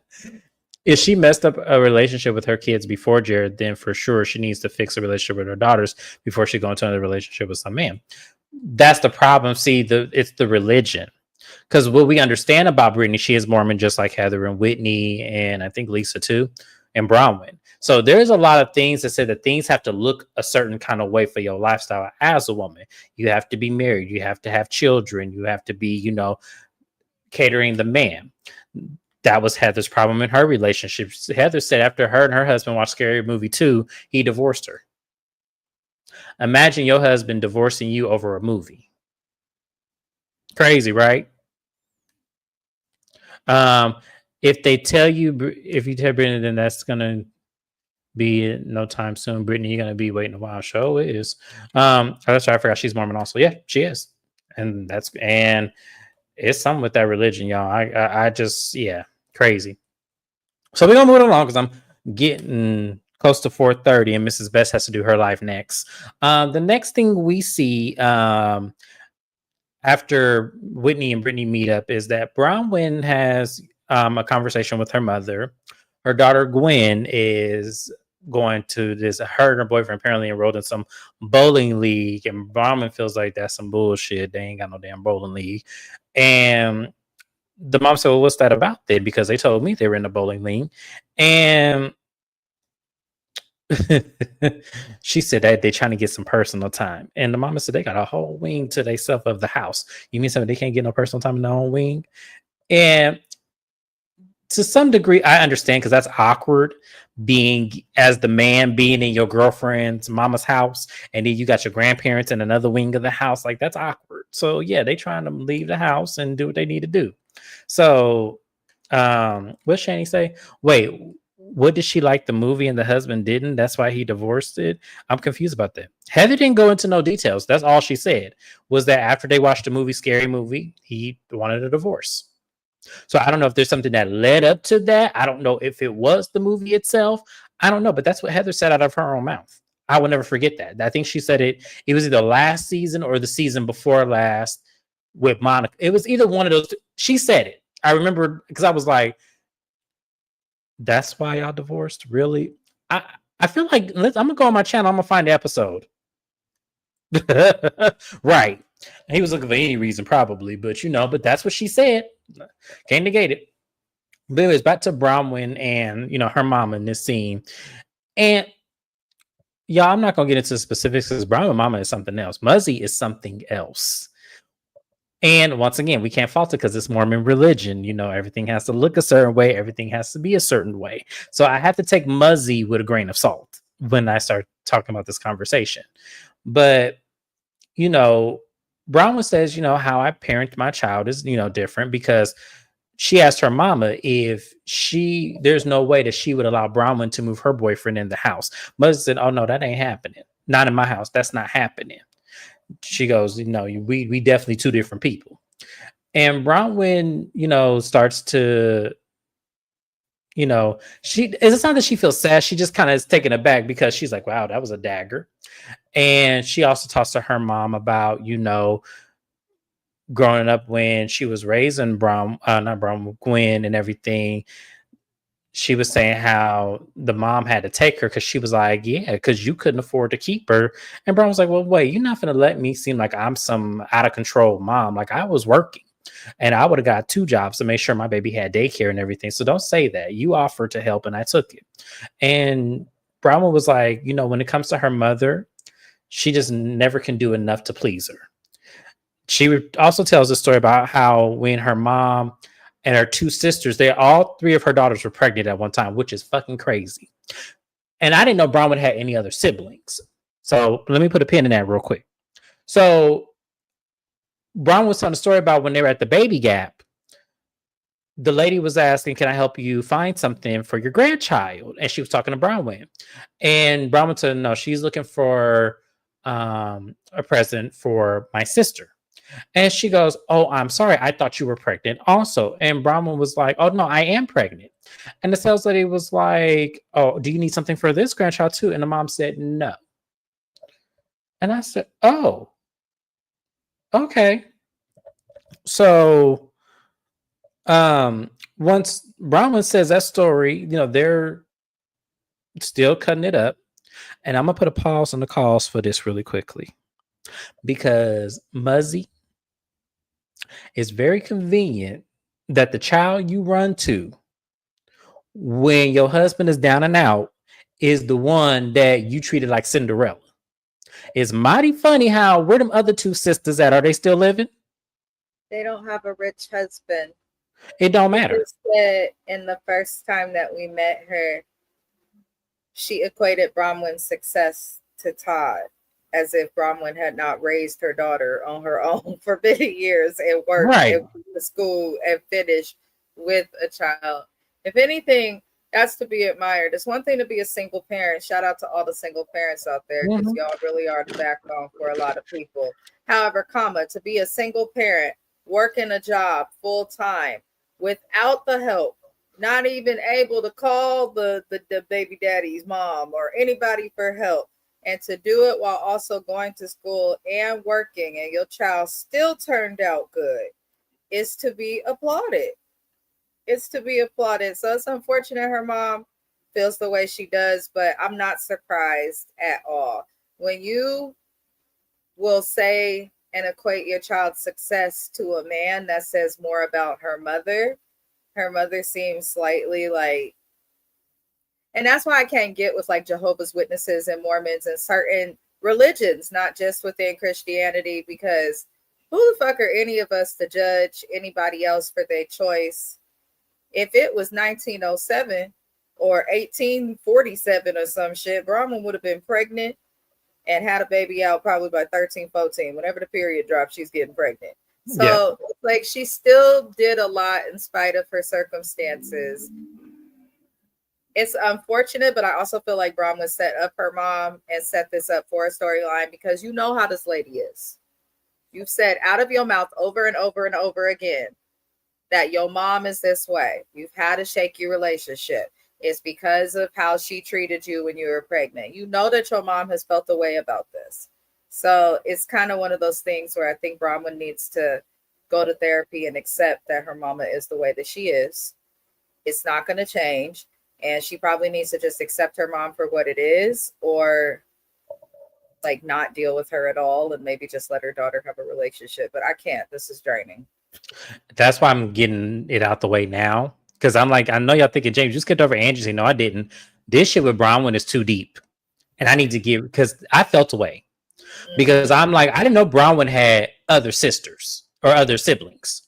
If she messed up a relationship with her kids before Jared, then for sure she needs to fix a relationship with her daughters before she goes into another relationship with some man. That's the problem. See, it's the religion. Because what we understand about Brittany, she is Mormon, just like Heather and Whitney, and I think Lisa too, and Bronwyn. So there's a lot of things that say that things have to look a certain kind of way for your lifestyle as a woman. You have to be married. You have to have children. You have to be, catering the man. That was Heather's problem in her relationship. Heather said after her and her husband watched Scary Movie 2, he divorced her. Imagine your husband divorcing you over a movie. Crazy, right? If you tell Brittany, then that's gonna be no time soon. Brittany, you're gonna be waiting a while. Show is. That's right. I forgot she's Mormon also. Yeah, she is, and it's something with that religion, y'all. I just crazy. So we're gonna move along because I'm getting close to 4:30, and Mrs. Best has to do her live next. The next thing we see after Whitney and Brittany meet up is that Bronwyn has a conversation with her mother. Her daughter Gwen is going to her and her boyfriend apparently enrolled in some bowling league, and Bronwyn feels like that's some bullshit. They ain't got no damn bowling league. And the mom said, well, what's that about then? Because they told me they were in the bowling league. And she said that they're trying to get some personal time. And the mama said they got a whole wing to themselves of the house. You mean something they can't get no personal time in their own wing? And to some degree, I understand, because that's awkward being as the man being in your girlfriend's mama's house, and then you got your grandparents in another wing of the house. Like, that's awkward. So yeah, they trying to leave the house and do what they need to do. So what's Shani say? Wait, what did she like the movie and the husband didn't? That's why he divorced it? I'm confused about that. Heather didn't go into no details. That's all she said, was that after they watched the movie, Scary Movie, he wanted a divorce. So I don't know if there's something that led up to that. I don't know if it was the movie itself. I don't know, but that's what Heather said out of her own mouth. I will never forget that. I think she said it was either last season or the season before last with Monica. It was either one of those. She said it. I remember, because I was like, that's why y'all divorced? Really? I feel like I'm gonna go on my channel. I'm gonna find the episode. Right. He was looking for any reason, probably, but but that's what she said. Can't negate it. But anyways, back to Bronwyn and her mama in this scene. And y'all, I'm not gonna get into the specifics because Bronwyn mama is something else. Muzzy is something else. And once again, we can't fault it because it's Mormon religion. Everything has to look a certain way. Everything has to be a certain way. So I have to take Muzzy with a grain of salt when I start talking about this conversation. But you know, Bronwyn says, how I parent my child is, different because she asked her mama if there's no way that she would allow Bronwyn to move her boyfriend in the house. Mother said, oh, no, that ain't happening. Not in my house. That's not happening. She goes, we definitely two different people. And Bronwyn, starts to, it's not that she feels sad. She just kind of is taken aback because she's like, wow, that was a dagger. And she also talks to her mom about, growing up when she was raising Gwen and everything. She was saying how the mom had to take her because she was like, yeah, because you couldn't afford to keep her. And Brown was like, well, wait, you're not going to let me seem like I'm some out of control mom. Like I was working and I would have got 2 jobs to make sure my baby had daycare and everything. So don't say that. You offered to help and I took it. And Brown was like, when it comes to her mother, she just never can do enough to please her. She also tells a story about how when her mom and her 2 sisters, all 3 of her daughters were pregnant at one time, which is fucking crazy. And I didn't know Bronwyn had any other siblings. So let me put a pin in that real quick. So Bronwyn was telling a story about when they were at the baby gap. The lady was asking, can I help you find something for your grandchild? And she was talking to Bronwyn. And Bronwyn said, no, she's looking for a present for my sister. And she goes, oh, I'm sorry. I thought you were pregnant also. And Bronwyn was like, oh, no, I am pregnant. And the sales lady was like, oh, do you need something for this grandchild too? And the mom said, no. And I said, oh, okay. So once Bronwyn says that story, they're still cutting it up. And I'm going to put a pause on the calls for this really quickly. Because Muzzy, it's very convenient that the child you run to when your husband is down and out is the one that you treated like Cinderella. It's mighty funny how where them other 2 sisters at? Are they still living? They don't have a rich husband. It don't matter. Said in the first time that we met her, she equated Bronwyn's success to Todd, as if Bronwyn had not raised her daughter on her own for many years and worked and went to school and finished with a child. If anything, that's to be admired. It's one thing to be a single parent. Shout out to all the single parents out there because y'all really are the backbone for a lot of people. However, to be a single parent, working a job full time without the help, not even able to call the baby daddy's mom or anybody for help, and to do it while also going to school and working, and your child still turned out good, is to be applauded. It's to be applauded. So it's unfortunate her mom feels the way she does, but I'm not surprised at all. When you will say and equate your child's success to a man, that says more about her mother. Her mother seems slightly like, and that's why I can't get with like Jehovah's Witnesses and Mormons and certain religions, not just within Christianity, because who the fuck are any of us to judge anybody else for their choice? If it was 1907 or 1847 or some shit, Bronwyn would have been pregnant and had a baby out probably by 13, 14. Whenever the period dropped, she's getting pregnant. So like she still did a lot in spite of her circumstances. It's unfortunate, but I also feel like Bronwyn set up her mom and set this up for a storyline because you know how this lady is. You've said out of your mouth over and over and over again that your mom is this way. You've had a shaky relationship. It's because of how she treated you when you were pregnant. You know that your mom has felt a way about this. So it's kind of one of those things where I think Bronwyn needs to go to therapy and accept that her mama is the way that she is. It's not going to change. And she probably needs to just accept her mom for what it is, or like not deal with her at all and maybe just let her daughter have a relationship. But I can't. This is draining. That's why I'm getting it out the way now. Because I'm like, I know y'all thinking, James, you skipped over Angie. No, I didn't. This shit with Bronwyn is too deep. And I need to give, because I felt away. Because I'm like, I didn't know Bronwyn had other sisters or other siblings.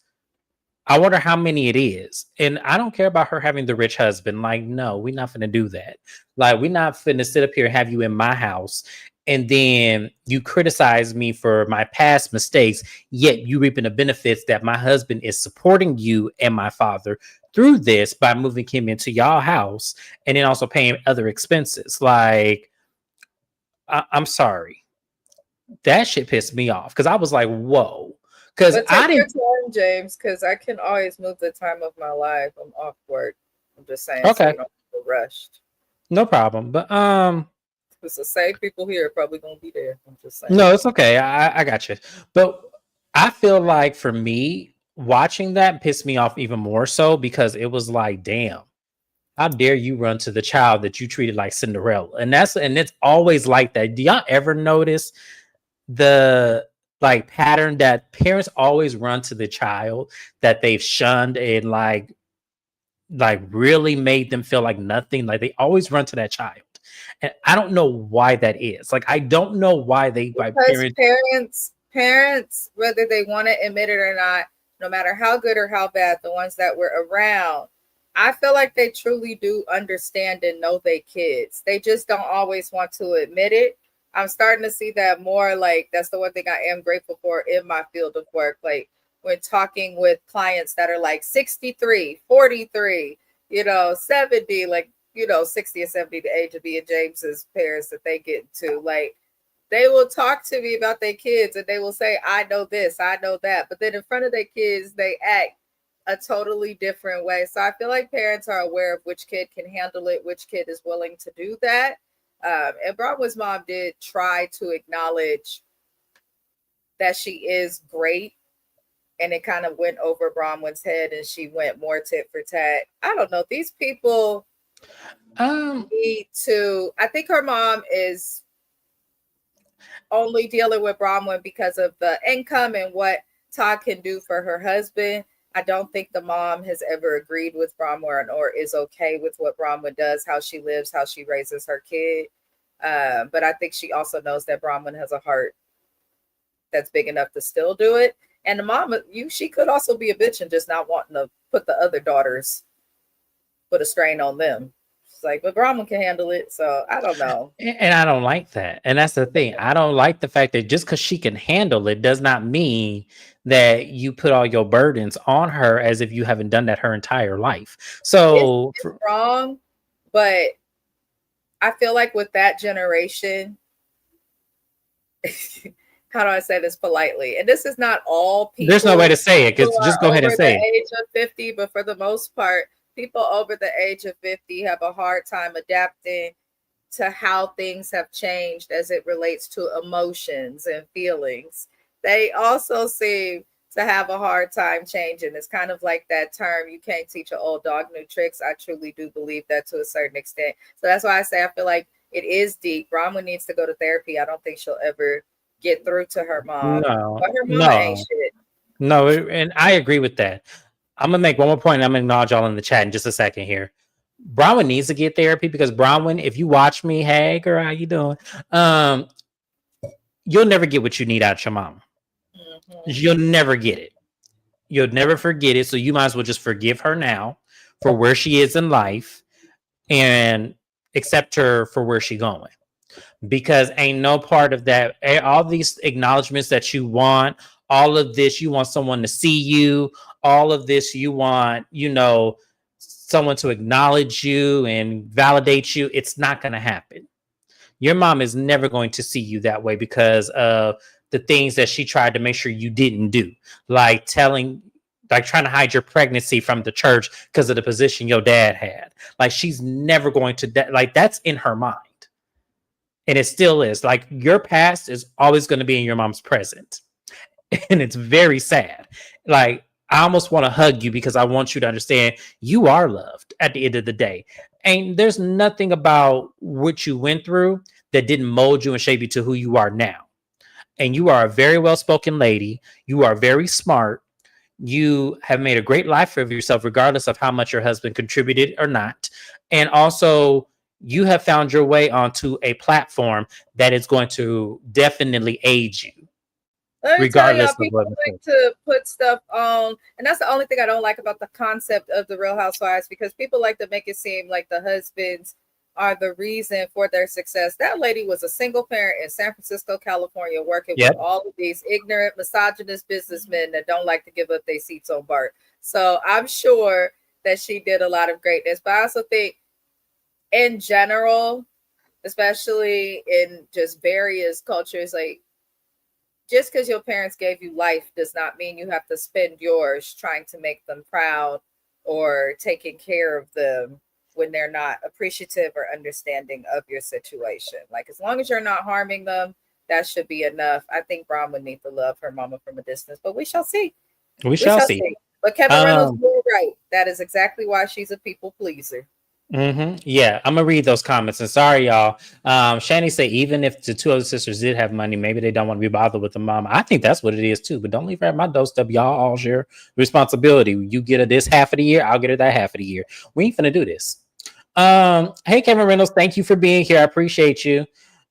I wonder how many it is. And I don't care about her having the rich husband. Like, no, we're not finna do that. Like, we're not finna sit up here and have you in my house and then you criticize me for my past mistakes, yet you reaping the benefits that my husband is supporting you and my father through this by moving him into y'all house and then also paying other expenses. Like, I'm sorry. That shit pissed me off because I was like, whoa. Because But take I your didn't. time, James, because I can always move the time of my life. I'm off work. I'm just saying, so Okay, you don't feel rushed. no problem. But It's the same people here are probably gonna be there. I'm just saying. no, it's okay. I got you. But I feel like for me, watching that pissed me off even more so because it was like, damn, how dare you run to the child that you treated like Cinderella? And it's always like that. Do y'all ever notice the like pattern that parents always run to the child that they've shunned and like really made them feel like nothing? Like they always run to that child. And I don't know why that is. Like I don't know why they by Because parents. parents, whether they want to admit it or not, no matter how good or how bad, the ones that were around, I feel like they truly do understand and know their kids. They just don't always want to admit it. I'm starting to see that more. Like that's the one thing I am grateful for in my field of work. Like when talking with clients that are like 63, 43, 70, like 60 or 70, the age of being James's parents that they get to, like they will talk to me about their kids and they will say, I know this, I know that. But then in front of their kids, they act a totally different way. So I feel like parents are aware of which kid can handle it, which kid is willing to do that. And Bronwyn's mom did try to acknowledge that she is great. And it kind of went over Bronwyn's head and she went more tit for tat. I don't know. These people need to, I think her mom is only dealing with Bronwyn because of the income and what Todd can do for her husband. I don't think the mom has ever agreed with Bronwyn or is okay with what Bronwyn does, how she lives, how she raises her kid. But I think she also knows that Bronwyn has a heart that's big enough to still do it. And the mom, she could also be a bitch and just not wanting to put the other daughters, put a strain on them. It's like, but Bronwyn can handle it. So I don't know. And I don't like that. And that's the thing. I don't like the fact that just because she can handle it does not mean that you put all your burdens on her as if you haven't done that her entire life. So it's wrong, but I feel like with that generation, how do I say this politely? And this is not all people. There's no way to say it because just go ahead and say it. Age of 50, but for the most part, people over the age of 50 have a hard time adapting to how things have changed as it relates to emotions and feelings. They also seem to have a hard time changing. It's kind of like that term, you can't teach an old dog new tricks. I truly do believe that to a certain extent. So that's why I say I feel like it is deep. Bronwyn needs to go to therapy. I don't think she'll ever get through to her mom. No, But her mama ain't shit. No, and I agree with that. I'm gonna make one more point. I'm gonna acknowledge y'all in the chat in just a second here. Bronwyn needs to get therapy because Bronwyn, if you watch me, hey girl, how you doing? You'll never get what you need out of your mom. Mm-hmm. You'll never get it. You'll never forget it. So you might as well just forgive her now for where she is in life and accept her for where she's going. Because ain't no part of that, all these acknowledgments that you want, all of this, you want someone to see you, all of this, you want, someone to acknowledge you and validate you. It's not going to happen. Your mom is never going to see you that way because of the things that she tried to make sure you didn't do, like trying to hide your pregnancy from the church because of the position your dad had. Like she's never going to, like that's in her mind. And it still is. Like your past is always going to be in your mom's present. And it's very sad. Like I almost want to hug you because I want you to understand you are loved at the end of the day. And there's nothing about what you went through that didn't mold you and shape you to who you are now. And you are a very well-spoken lady. You are very smart. You have made a great life for yourself, regardless of how much your husband contributed or not. And also, you have found your way onto a platform that is going to definitely aid you. Let me tell y'all, people like to put stuff on, and that's the only thing I don't like about the concept of the Real Housewives, because people like to make it seem like the husbands are the reason for their success. That lady was a single parent in San Francisco, California, working with Yep. all of these ignorant, misogynist businessmen that don't like to give up their seats on BART. So I'm sure that she did a lot of greatness. But I also think, in general, especially in just various cultures, like, just because your parents gave you life does not mean you have to spend yours trying to make them proud or taking care of them when they're not appreciative or understanding of your situation. Like, as long as you're not harming them, that should be enough. I think Braun would need to love her mama from a distance, but we shall see. We We shall shall see. see. But Kevin Reynolds Um, was right. That is exactly why she's a people pleaser. Yeah, I'm gonna read those comments. And sorry, y'all. Shani say even if the two other sisters did have money, maybe they don't want to be bothered with the mom. I think that's what it is too. But don't leave her at my doorstep. Y'all all share responsibility. You get her this half of the year, I'll get her that half of the year. We ain't finna do this. Hey Kevin Reynolds, thank you for being here. I appreciate you.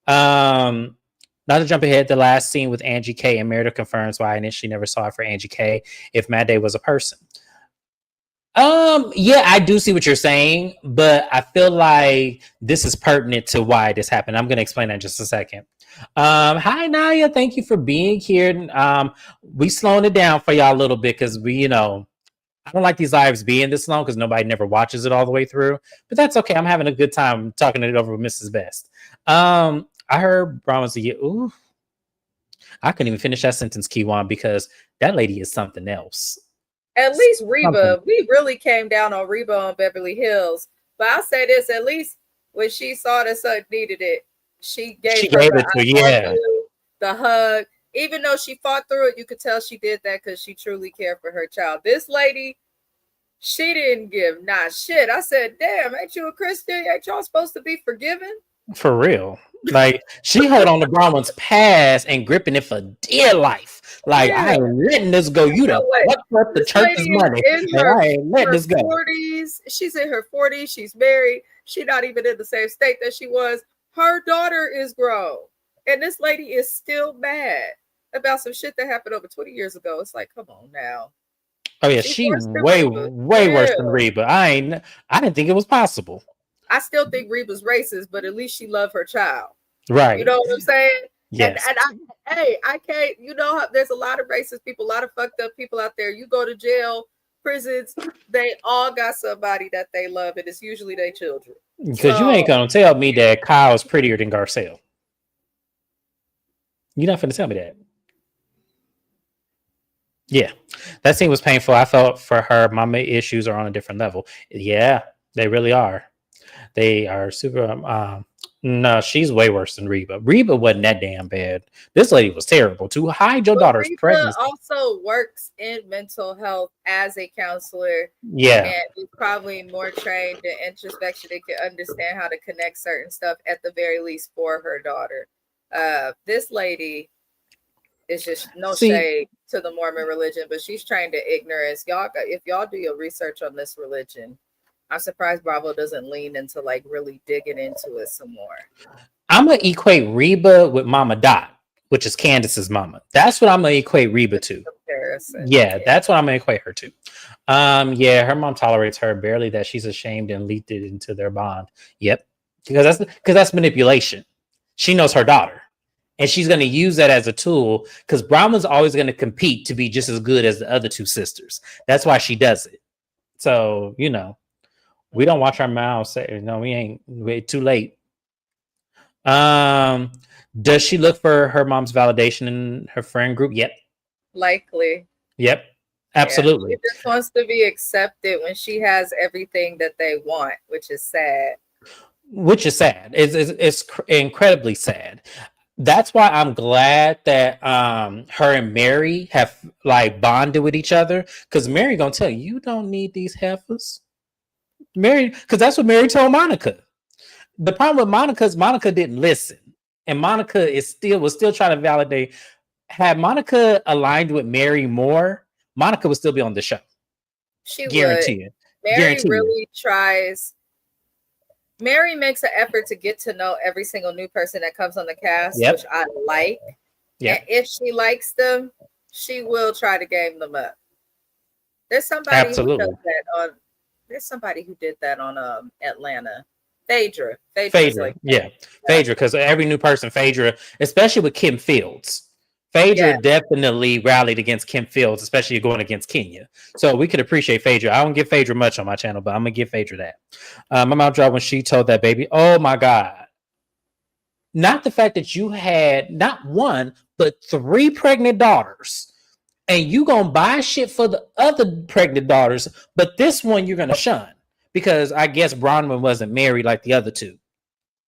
Um, Not to jump ahead, the last scene with Angie K and Meredith confirms why I initially never saw it for Angie K if Mad Day was a person. Yeah, I do see what you're saying, but I feel like this is pertinent to why this happened. I'm gonna explain that in just a second. Hi Naya, thank you for being here. We slowing it down for y'all a little bit because I don't like these lives being this long because nobody never watches it all the way through. But that's okay. I'm having a good time talking it over with Mrs. Best. I heard Braun was ooh, I couldn't even finish that sentence, Kiwan, because that lady is something else. At least Something. Reba, we really came down on Reba on Beverly Hills. But I'll say this, at least when she saw that son needed it, she She gave her gave the it to, I love yeah, you, the hug. Even though she fought through it, you could tell she did that because she truly cared for her child. This lady, she didn't give not shit. I said, damn, ain't you a Christian? Ain't y'all supposed to be forgiven? for real. Like she hold on to Bronwyn's past and gripping it for dear life. Like I Yeah. ain't letting this go. You done No way. fucked up the This church's lady is money, in and I ain't letting her this go. 40s. She's in her 40s. She's married. She's not even in the same state that she was. Her daughter is grown. And this lady is still mad about some shit that happened over 20 years ago. It's like, come on now. Oh yeah, She's she worse than way Reba. way worse than Yeah. Reba. I didn't think it was possible. I still think Reba's racist, but at least she loved her child. You Right. know what I'm saying? Yes. I can't, there's a lot of racist people, a lot of fucked up people out there. You go to jail, prisons, they all got somebody that they love, and it's usually their children. Because you ain't So gonna tell me that Kyle is prettier than Garcelle. You're not gonna tell me that. Yeah. That scene was painful. I felt for her. Mama issues are on a different level. Yeah, they really are. They are super. No, she's way worse than Reba. Reba wasn't that damn bad. This lady was terrible. To hide your but daughter's Reba pregnancy. also works in mental health as a counselor, Yeah. and is probably more trained in introspection and can understand how to connect certain stuff at the very least for her daughter. This lady is just no See, shade to the Mormon religion, but she's trained in ignorance. Y'all, if y'all do your research on this religion, I'm surprised Bravo doesn't lean into like really digging into it some more. I'm gonna equate Reba with Mama Dot, which is Candace's mama. That's what I'm gonna equate Reba to. Comparison, Yeah, yeah. that's what I'm gonna equate her to. Yeah, her mom tolerates her barely that she's ashamed and leaked it into their bond. Yep. Because that's manipulation. She knows her daughter. And she's gonna use that as a tool because Brahma's always gonna compete to be just as good as the other two sisters. That's why she does it. So, we don't watch our mouths say no, we ain't too late. Um, does she look for her mom's validation in her friend group? Yep. Likely. Yep. Yeah. She Absolutely. just wants to be accepted when she has everything that they want, which is sad. Which is sad. It's incredibly sad. That's why I'm glad that her and Mary have like bonded with each other because Mary gonna tell you you don't need these heifers. Mary, because that's what Mary told Monica. The problem with Monica is Monica didn't listen, and Monica was still trying to validate. Had Monica aligned with Mary more, Monica would still be on the show. She would. Guarantee it. Mary Guarantee it. really tries. Mary makes an effort to get to know every single new person that comes on the cast, Yep. which I like. Yep. And if she likes them, she will try to game them up. There's somebody who does Absolutely. that on. There's somebody who did that on Atlanta. Phaedra. Phaedra's Phaedra, like that. yeah, Phaedra, because every new person, Phaedra, especially with Kim Fields, Phaedra Yeah. definitely rallied against Kim Fields, especially going against Kenya. So we could appreciate Phaedra. I don't give Phaedra much on my channel, but I'm gonna give Phaedra that. My mouth dropped when she told that baby, "Oh my god!" Not the fact that you had not one but three pregnant daughters, and you gonna buy shit for the other pregnant daughters, but this one you're gonna shun because I guess Bronwyn wasn't married like the other two.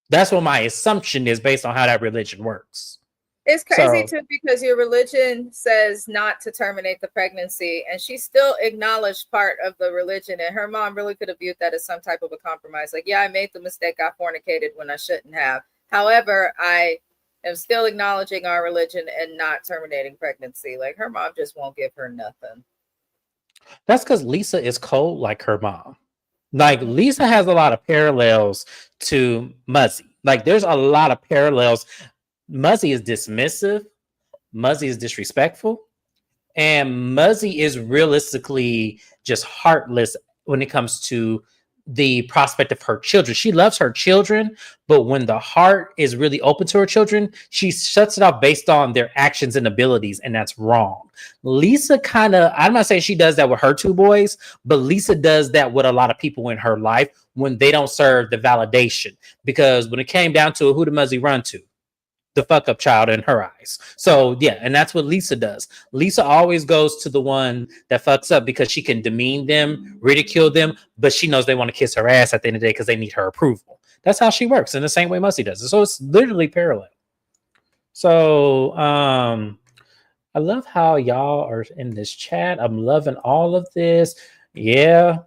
That's what my assumption is based on how that religion works. It's crazy So too because your religion says not to terminate the pregnancy, and she still acknowledged part of the religion. And her mom really could have viewed that as some type of a compromise. Like, yeah, I made the mistake. I fornicated when I shouldn't have. However, I am still acknowledging our religion and not terminating pregnancy. Like, her mom just won't give her nothing. that's because Lisa is cold like her mom. Like Lisa has a lot of parallels to Muzzy. Like there's a lot of parallels. Muzzy is dismissive. Muzzy is disrespectful. And Muzzy is realistically just heartless when it comes to the prospect of her children. She loves her children, but when the heart is really open to her children, she shuts it off based on their actions and abilities, and that's wrong. Lisa kind of, I'm not saying she does that with her two boys, but Lisa does that with a lot of people in her life when they don't serve the validation. Because when it came down to it, who did Muzzy run to? The fuck up child in her eyes. So yeah, and that's what Lisa does. Lisa always goes to the one that fucks up because she can demean them, ridicule them, but she knows they want to kiss her ass at the end of the day because they need her approval. That's how she works in the same way Muzzy does it. So it's literally parallel. So I love how y'all are in this chat. I'm loving all of this. Yeah.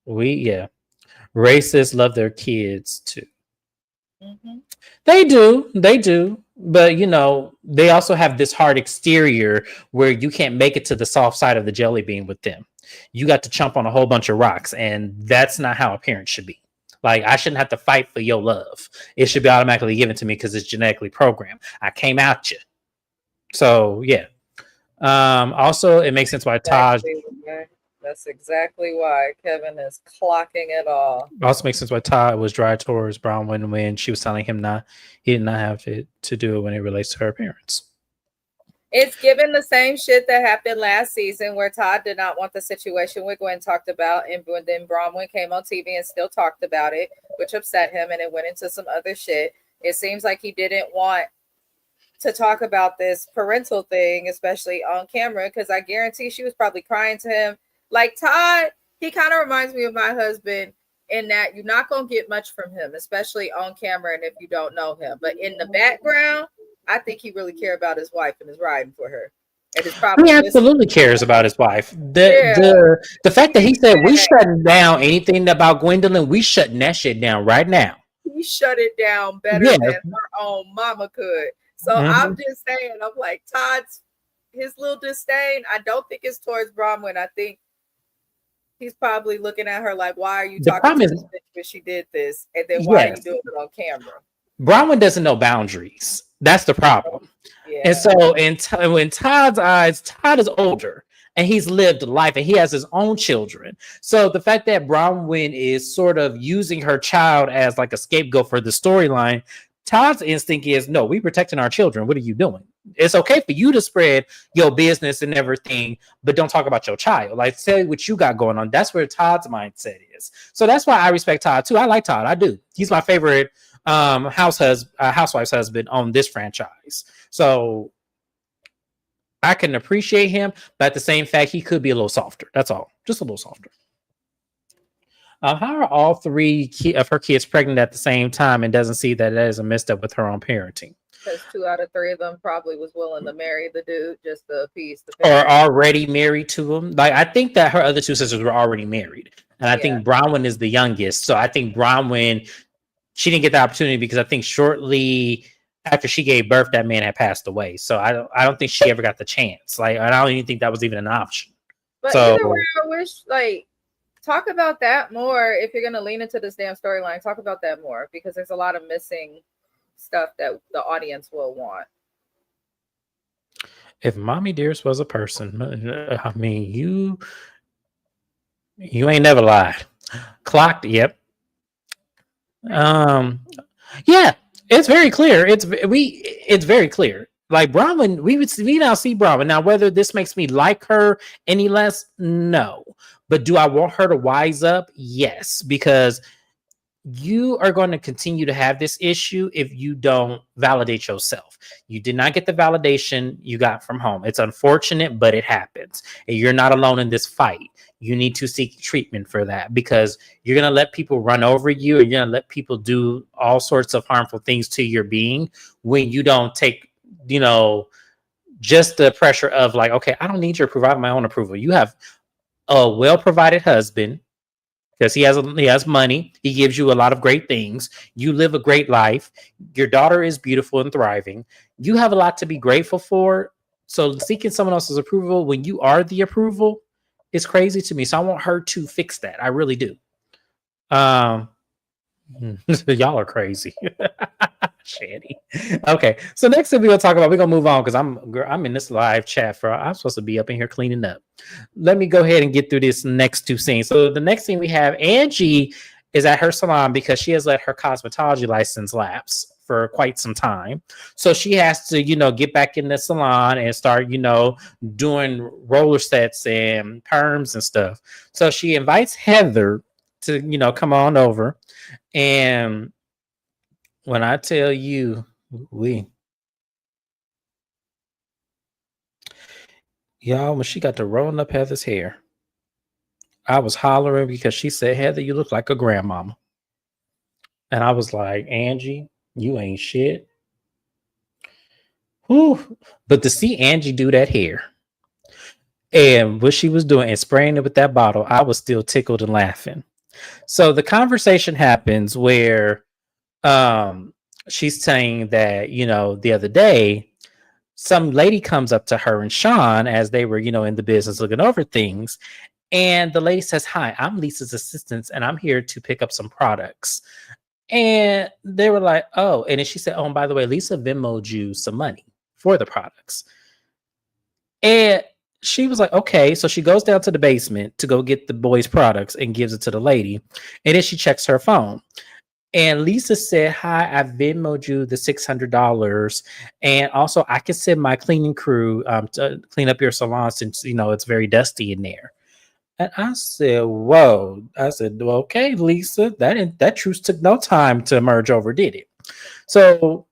Racists love their kids too. Mm-hmm. They do. But you know, they also have this hard exterior where you can't make it to the soft side of the jelly bean with them. You got to chomp on a whole bunch of rocks, and that's not how a parent should be. Like, I shouldn't have to fight for your love. It should be automatically given to me because it's genetically programmed. I came out you. So yeah. Also, it makes sense why Taj. That's exactly why Kevin is clocking it all. Also makes sense why Todd was dry towards Bronwyn when she was telling him he did not have to do it when it relates to her parents. It's given the same shit that happened last season where Todd did not want the situation with Gwen talked about, and then Bronwyn came on TV and still talked about it, which upset him, and it went into some other shit. It seems like he didn't want to talk about this parental thing, especially on camera, because I guarantee she was probably crying to him. Like Todd, he kind of reminds me of my husband in that you're not going to get much from him, especially on camera and if you don't know him. But in the background, I think he really cares about his wife and is riding for her. And it's probably he absolutely cares about his wife. The fact that he said we shutting down anything about Gwendolyn, we shutting that shit down right now. He shut it down better than her own mama could. So I'm just saying, I'm like, his little disdain, I don't think it's towards Bronwyn. I think he's probably looking at her like, why are you talking to this bitch when she did this? And then why are you doing it on camera? Bronwyn doesn't know boundaries. That's the problem. Yeah. And so in Todd's eyes, Todd is older and he's lived life and he has his own children. So the fact that Bronwyn is sort of using her child as like a scapegoat for the storyline, Todd's instinct is, no, we protecting our children. What are you doing? It's okay for you to spread your business and everything, but don't talk about your child. Like, say what you got going on. That's where Todd's mindset is. So that's why I respect Todd too. I like Todd. I do. He's my favorite Housewives husband on this franchise. So I can appreciate him, but at the same fact, he could be a little softer. That's all. Just a little softer. How are all three of her kids pregnant at the same time and doesn't see that is a misstep with her own parenting? Because 2 out of 3 of them probably was willing to marry the dude just to appease the parents. Or already married to him. Like, I think that her other 2 sisters were already married. And I think Bronwyn is the youngest. So I think Bronwyn, she didn't get the opportunity because I think shortly after she gave birth, that man had passed away. So I don't think she ever got the chance. Like, I don't even think that was even an option. But either way, I wish, like, talk about that more if you're going to lean into this damn storyline. Talk about that more because there's a lot of missing stuff that the audience will want. If Mommy Dearest was a person, I mean, you ain't never lied. Clocked, yep. Um, yeah, it's very clear. It's very clear. Like Brahman, we now see Brahman. Now, whether this makes me like her any less, no. But do I want her to wise up? Yes, because you are going to continue to have this issue if you don't validate yourself. You did not get the validation you got from home. It's unfortunate, but it happens. And you're not alone in this fight. You need to seek treatment for that because you're going to let people run over you, or you're going to let people do all sorts of harmful things to your being when you don't take, you know, just the pressure of like, okay, I don't need your approval. I have my own approval. You have a well provided husband because he has money. He gives you a lot of great things. You live a great life. Your daughter is beautiful and thriving. You have a lot to be grateful for. So seeking someone else's approval when you are the approval is crazy to me. So I want her to fix that. I really do. Um, y'all are crazy. Shanny. Okay, so next thing we're gonna talk about, we're gonna move on because I'm in this live chat for I'm supposed to be up in here cleaning up. Let me go ahead and get through this next two scenes. So the next thing we have, Angie is at her salon because she has let her cosmetology license lapse for quite some time. So she has to, get back in the salon and start, doing roller sets and perms and stuff. So she invites Heather to, come on over. And when I tell you, we y'all, when she got to rolling up Heather's hair, I was hollering because she said, Heather, you look like a grandmama. And I was like, Angie, you ain't shit. Whew. But to see Angie do that hair and what she was doing and spraying it with that bottle, I was still tickled and laughing. So the conversation happens where she's saying that, the other day, some lady comes up to her and Sean as they were, in the business looking over things. And the lady says, Hi, I'm Lisa's assistant and I'm here to pick up some products. And they were like, Oh, and then she said, Oh, and by the way, Lisa Venmoed you some money for the products. And she was like, Okay. So she goes down to the basement to go get the boys' products and gives it to the lady. And then she checks her phone. And Lisa said, Hi, I Venmoed you the $600. And also, I can send my cleaning crew to clean up your salon since, it's very dusty in there. And I said, Whoa. I said, well, okay, Lisa, that truce took no time to emerge over, did it? So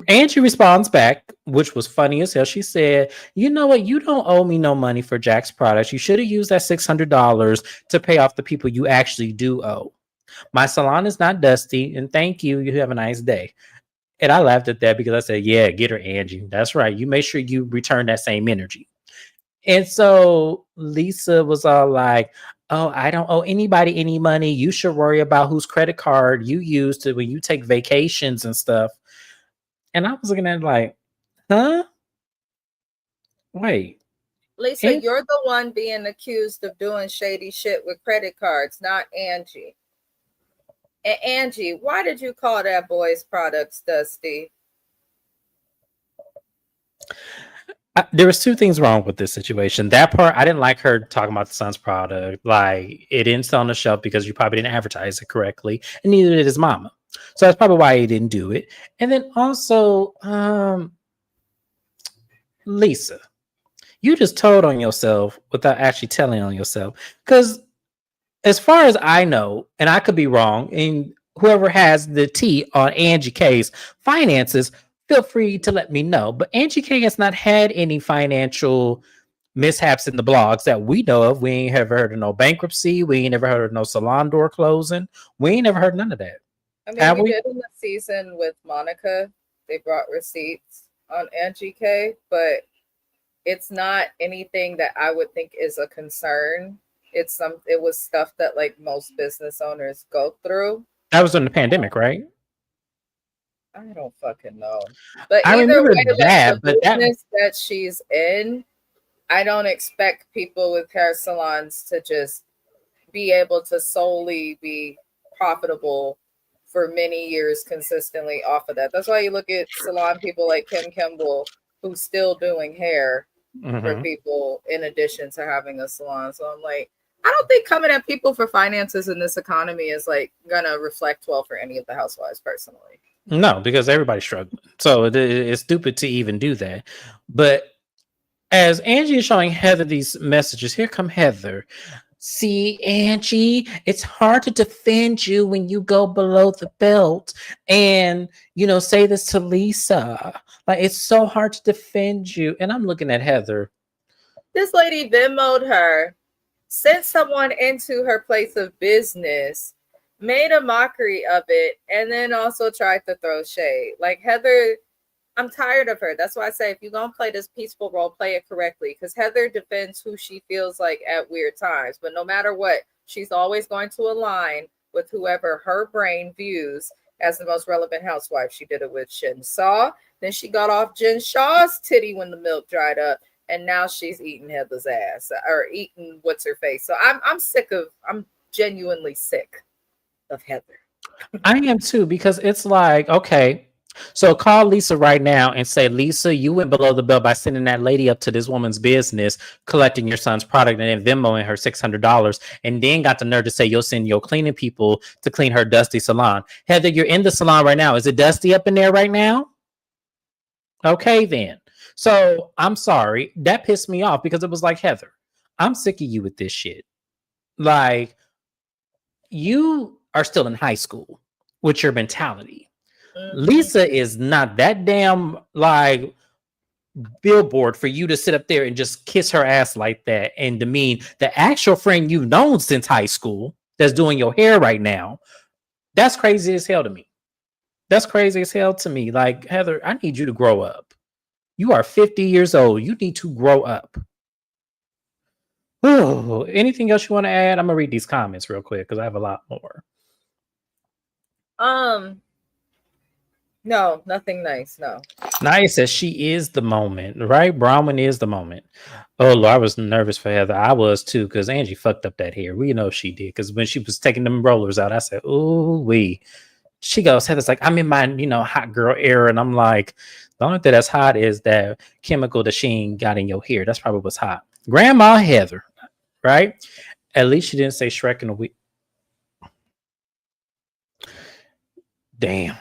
Angie responds back, which was funny as hell. She said, You know what? You don't owe me no money for Jack's products. You should have used that $600 to pay off the people you actually do owe. My salon is not dusty, and thank you. You have a nice day. And I laughed at that because I said, Yeah, get her, Angie. That's right. You make sure you return that same energy. And so Lisa was all like, Oh, I don't owe anybody any money. You should worry about whose credit card you use to when you take vacations and stuff. And I was looking at it like, huh? Wait. Lisa, And you're the one being accused of doing shady shit with credit cards, not Angie. And Angie, why did you call that boy's products dusty? there was two things wrong with this situation. That part, I didn't like her talking about the son's product. Like, it didn't sell on the shelf because you probably didn't advertise it correctly, and neither did his mama. So that's probably why he didn't do it. And then also, Lisa, you just told on yourself without actually telling on yourself. Because as far as I know, and I could be wrong, and whoever has the tea on Angie K's finances, feel free to let me know. But Angie K has not had any financial mishaps in the blogs that we know of. We ain't ever heard of no bankruptcy. We ain't ever heard of no salon door closing. We ain't never heard none of that. I mean, Have we we? did in the season with Monica. They brought receipts on Angie K, but it's not anything that I would think is a concern. It was stuff that like most business owners go through. That was during the pandemic, right? I don't fucking know. But I either remember way, like that, the but that business that she's in, I don't expect people with hair salons to just be able to solely be profitable for many years consistently off of that. That's why you look at salon people like Kim Kimball, who's still doing hair for mhm. people in addition to having a salon. So I'm like, I don't think coming at people for finances in this economy is like gonna reflect well for any of the housewives personally. No, because everybody's struggling. So it's stupid to even do that. But as Angie is showing Heather these messages, here come Heather. See, Angie, it's hard to defend you when you go below the belt. And, say this to Lisa. Like, it's so hard to defend you. And I'm looking at Heather. This lady Venmo'd her, sent someone into her place of business, made a mockery of it, and then also tried to throw shade. Like, Heather, I'm tired of her. That's why I say, if you're going to play this peaceful role, play it correctly. Because Heather defends who she feels like at weird times. But no matter what, she's always going to align with whoever her brain views as the most relevant housewife. She did it with Shin Saw. Then she got off Jen Shaw's titty when the milk dried up. And now she's eating Heather's ass or eating what's her face. So I'm genuinely sick of Heather. I am too, because it's like, okay, so call Lisa right now and say, Lisa, you went below the belt by sending that lady up to this woman's business, collecting your son's product and then Venmoing her $600, and then got the nerve to say you'll send your cleaning people to clean her dusty salon. Heather, you're in the salon right now. Is it dusty up in there right now? Okay, then. So I'm sorry. That pissed me off because it was like, Heather, I'm sick of you with this shit. Like, you are still in high school with your mentality. Lisa is not that damn like billboard for you to sit up there and just kiss her ass like that and demean the actual friend you've known since high school that's doing your hair right now. That's crazy as hell to me. That's crazy as hell to me. Like, Heather, I need you to grow up. You are 50 years old. You need to grow up. Oh, anything else you want to add? I'm gonna read these comments real quick because I have a lot more. No, nothing nice. No. Nice says she is the moment, right? Brahman is the moment. Oh, Lord, I was nervous for Heather. I was too, because Angie fucked up that hair. We know she did, because when she was taking them rollers out, I said, "Ooh, wee." She goes, Heather's like, I'm in my, hot girl era, and I'm like, the only thing that's hot is that chemical that she ain't got in your hair. That's probably what's hot. Grandma Heather, right? At least she didn't say Shrek in a week. Damn.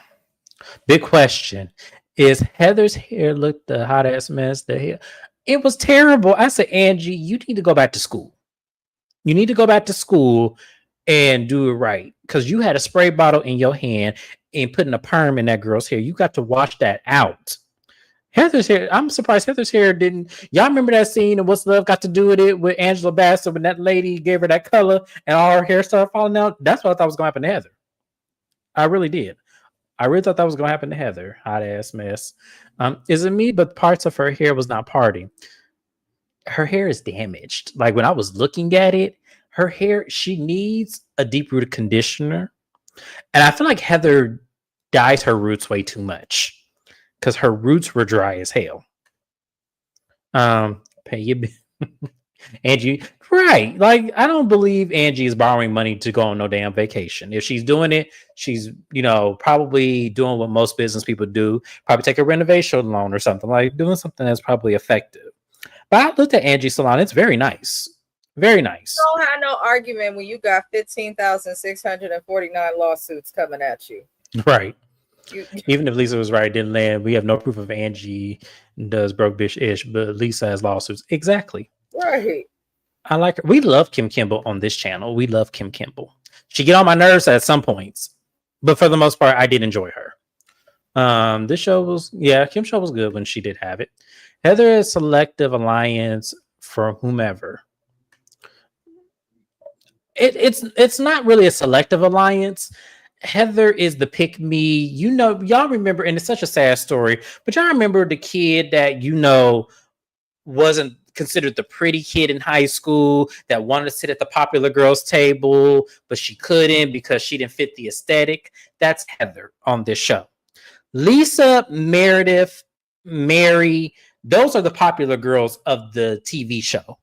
Big question. Is Heather's hair look the hot ass mess? The hair, it was terrible. I said, Angie, you need to go back to school. You need to go back to school and do it right, because you had a spray bottle in your hand and putting a perm in that girl's hair. You got to wash that out. Heather's hair, I'm surprised Heather's hair didn't. Y'all remember that scene and What's Love Got to Do with it with Angela Bassett when that lady gave her that color and all her hair started falling out? That's what I thought was going to happen to Heather. I really did. I really thought that was going to happen to Heather. Hot ass mess. Is it me? But parts of her hair was not parting. Her hair is damaged. Like, when I was looking at it, her hair, she needs a deep rooted conditioner. And I feel like Heather dyes her roots way too much because her roots were dry as hell. Pay your Angie, right? Like, I don't believe Angie is borrowing money to go on no damn vacation. If she's doing it, she's probably doing what most business people do. Probably take a renovation loan or something, like doing something that's probably effective. But I looked at Angie's salon; it's very nice, very nice. Don't have no argument when you got 15,649 lawsuits coming at you. Right. Even if Lisa was right, didn't land. We have no proof of Angie does broke bitch ish, but Lisa has lawsuits. Exactly. Right. I like her. We love Kim Kimble on this channel. We love Kim Kimble. She get on my nerves at some points, but for the most part, I did enjoy her. This show was, Kim's show was good when she did have it. Heather is selective alliance for whomever. It's not really a selective alliance. Heather is the pick me. Y'all remember, and it's such a sad story, but y'all remember the kid that wasn't considered the pretty kid in high school that wanted to sit at the popular girls table, but she couldn't because she didn't fit the aesthetic. That's Heather on this show. Lisa, Meredith, Mary, those are the popular girls of the TV show.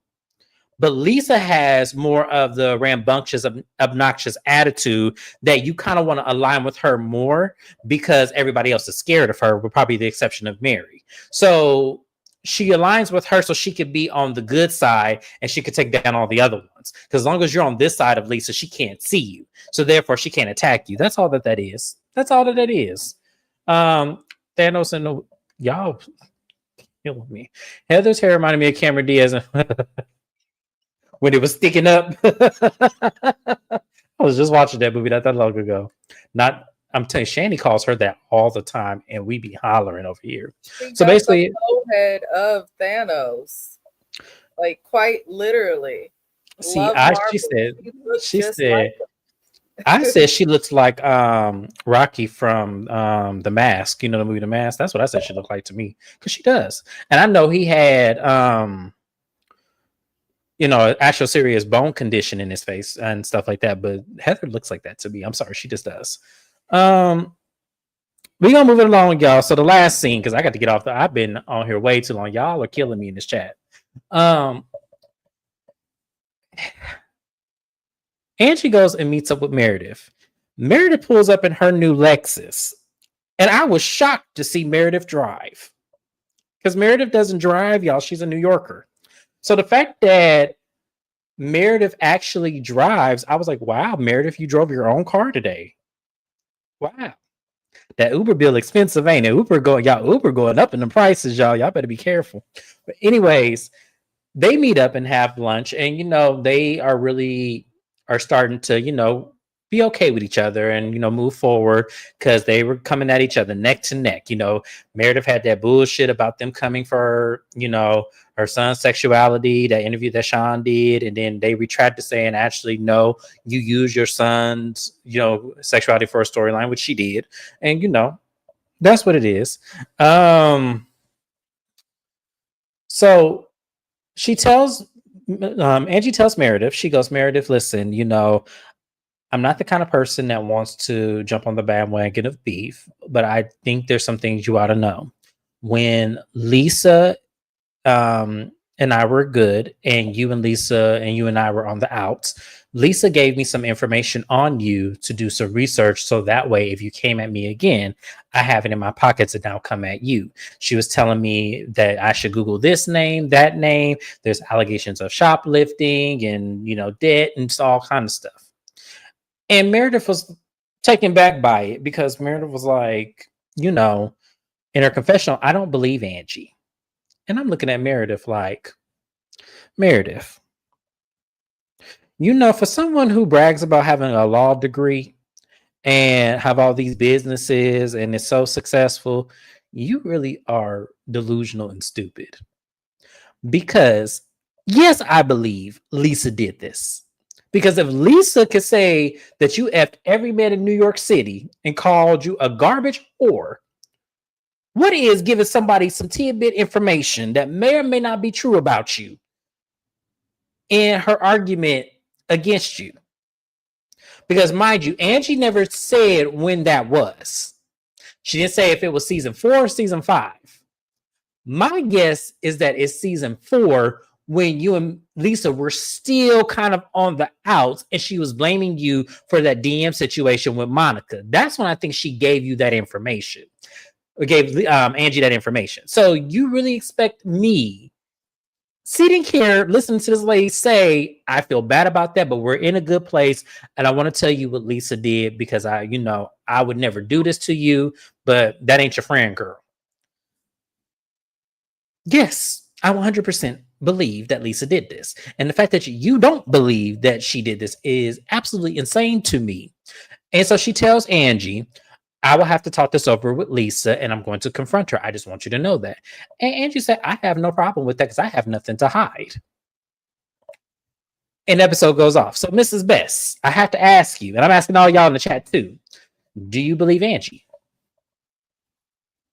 But Lisa has more of the rambunctious, obnoxious attitude that you kind of want to align with her more because everybody else is scared of her, with probably the exception of Mary. So she aligns with her so she could be on the good side and she could take down all the other ones. balance. Because as long as you're on this side of Lisa, she can't see you. So therefore she can't attack you. That's all that is. That's all that is. Thanos and y'all killing me. Heather's hair reminded me of Cameron Diaz when it was sticking up. I was just watching that movie not that long ago. I'm telling you, Shani calls her that all the time, and we be hollering over here. So basically, the forehead of Thanos, like quite literally. See, she said, I said she looks like Rocky from The Mask. You know the movie The Mask? That's what I said she looked like to me, because she does. And I know he had actual serious bone condition in his face and stuff like that. But Heather looks like that to me. I'm sorry, she just does. We're gonna move it along, y'all. So the last scene, because I got to get off. I've been on here way too long. Y'all are killing me in this chat. Angie goes and meets up with Meredith. Meredith pulls up in her new Lexus, and I was shocked to see Meredith drive, because Meredith doesn't drive, y'all. She's a New Yorker. So the fact that Meredith actually drives, I was like, wow, Meredith, you drove your own car today. Wow. That Uber bill expensive, ain't it? Uber going up in the prices, y'all. Y'all better be careful. But anyways, they meet up and have lunch, and they are starting to be okay with each other and move forward, because they were coming at each other neck to neck. Meredith had that bullshit about them coming for her son's sexuality, that interview that Sean did, and then they retracted saying, actually, no, you use your son's sexuality for a storyline, which she did, and that's what it is. So she tells Angie tells Meredith, she goes, Meredith, listen, I'm not the kind of person that wants to jump on the bandwagon of beef, but I think there's some things you ought to know. When Lisa and I were good, and you and Lisa and you and I were on the outs, Lisa gave me some information on you to do some research, so that way if you came at me again, I have it in my pockets and now come at you. She was telling me that I should Google this name, that name. There's allegations of shoplifting and debt and all kind of stuff. And Meredith was taken back by it, because Meredith was like, in her confessional, I don't believe Angie. And I'm looking at Meredith like, Meredith, for someone who brags about having a law degree and have all these businesses and is so successful, you really are delusional and stupid. Because yes, I believe Lisa did this. Because if Lisa could say that you effed every man in New York City and called you a garbage whore, what is giving somebody some tidbit information that may or may not be true about you in her argument against you? Because mind you, Angie never said when that was. She didn't say if it was season 4 or season 5. My guess is that it's season 4, when you and Lisa were still kind of on the outs, and she was blaming you for that DM situation with Monica. That's when I think she gave you that information. Or gave Angie that information. So you really expect me sitting here listening to this lady say, I feel bad about that, but we're in a good place, and I want to tell you what Lisa did, because I would never do this to you, but that ain't your friend, girl. Yes, I 100% believe that Lisa did this. And the fact that you don't believe that she did this is absolutely insane to me. And so she tells Angie, I will have to talk this over with Lisa, and I'm going to confront her. I just want you to know that. And Angie said, I have no problem with that, because I have nothing to hide. And the episode goes off. So Mrs. Best, I have to ask you, and I'm asking all y'all in the chat too, do you believe Angie?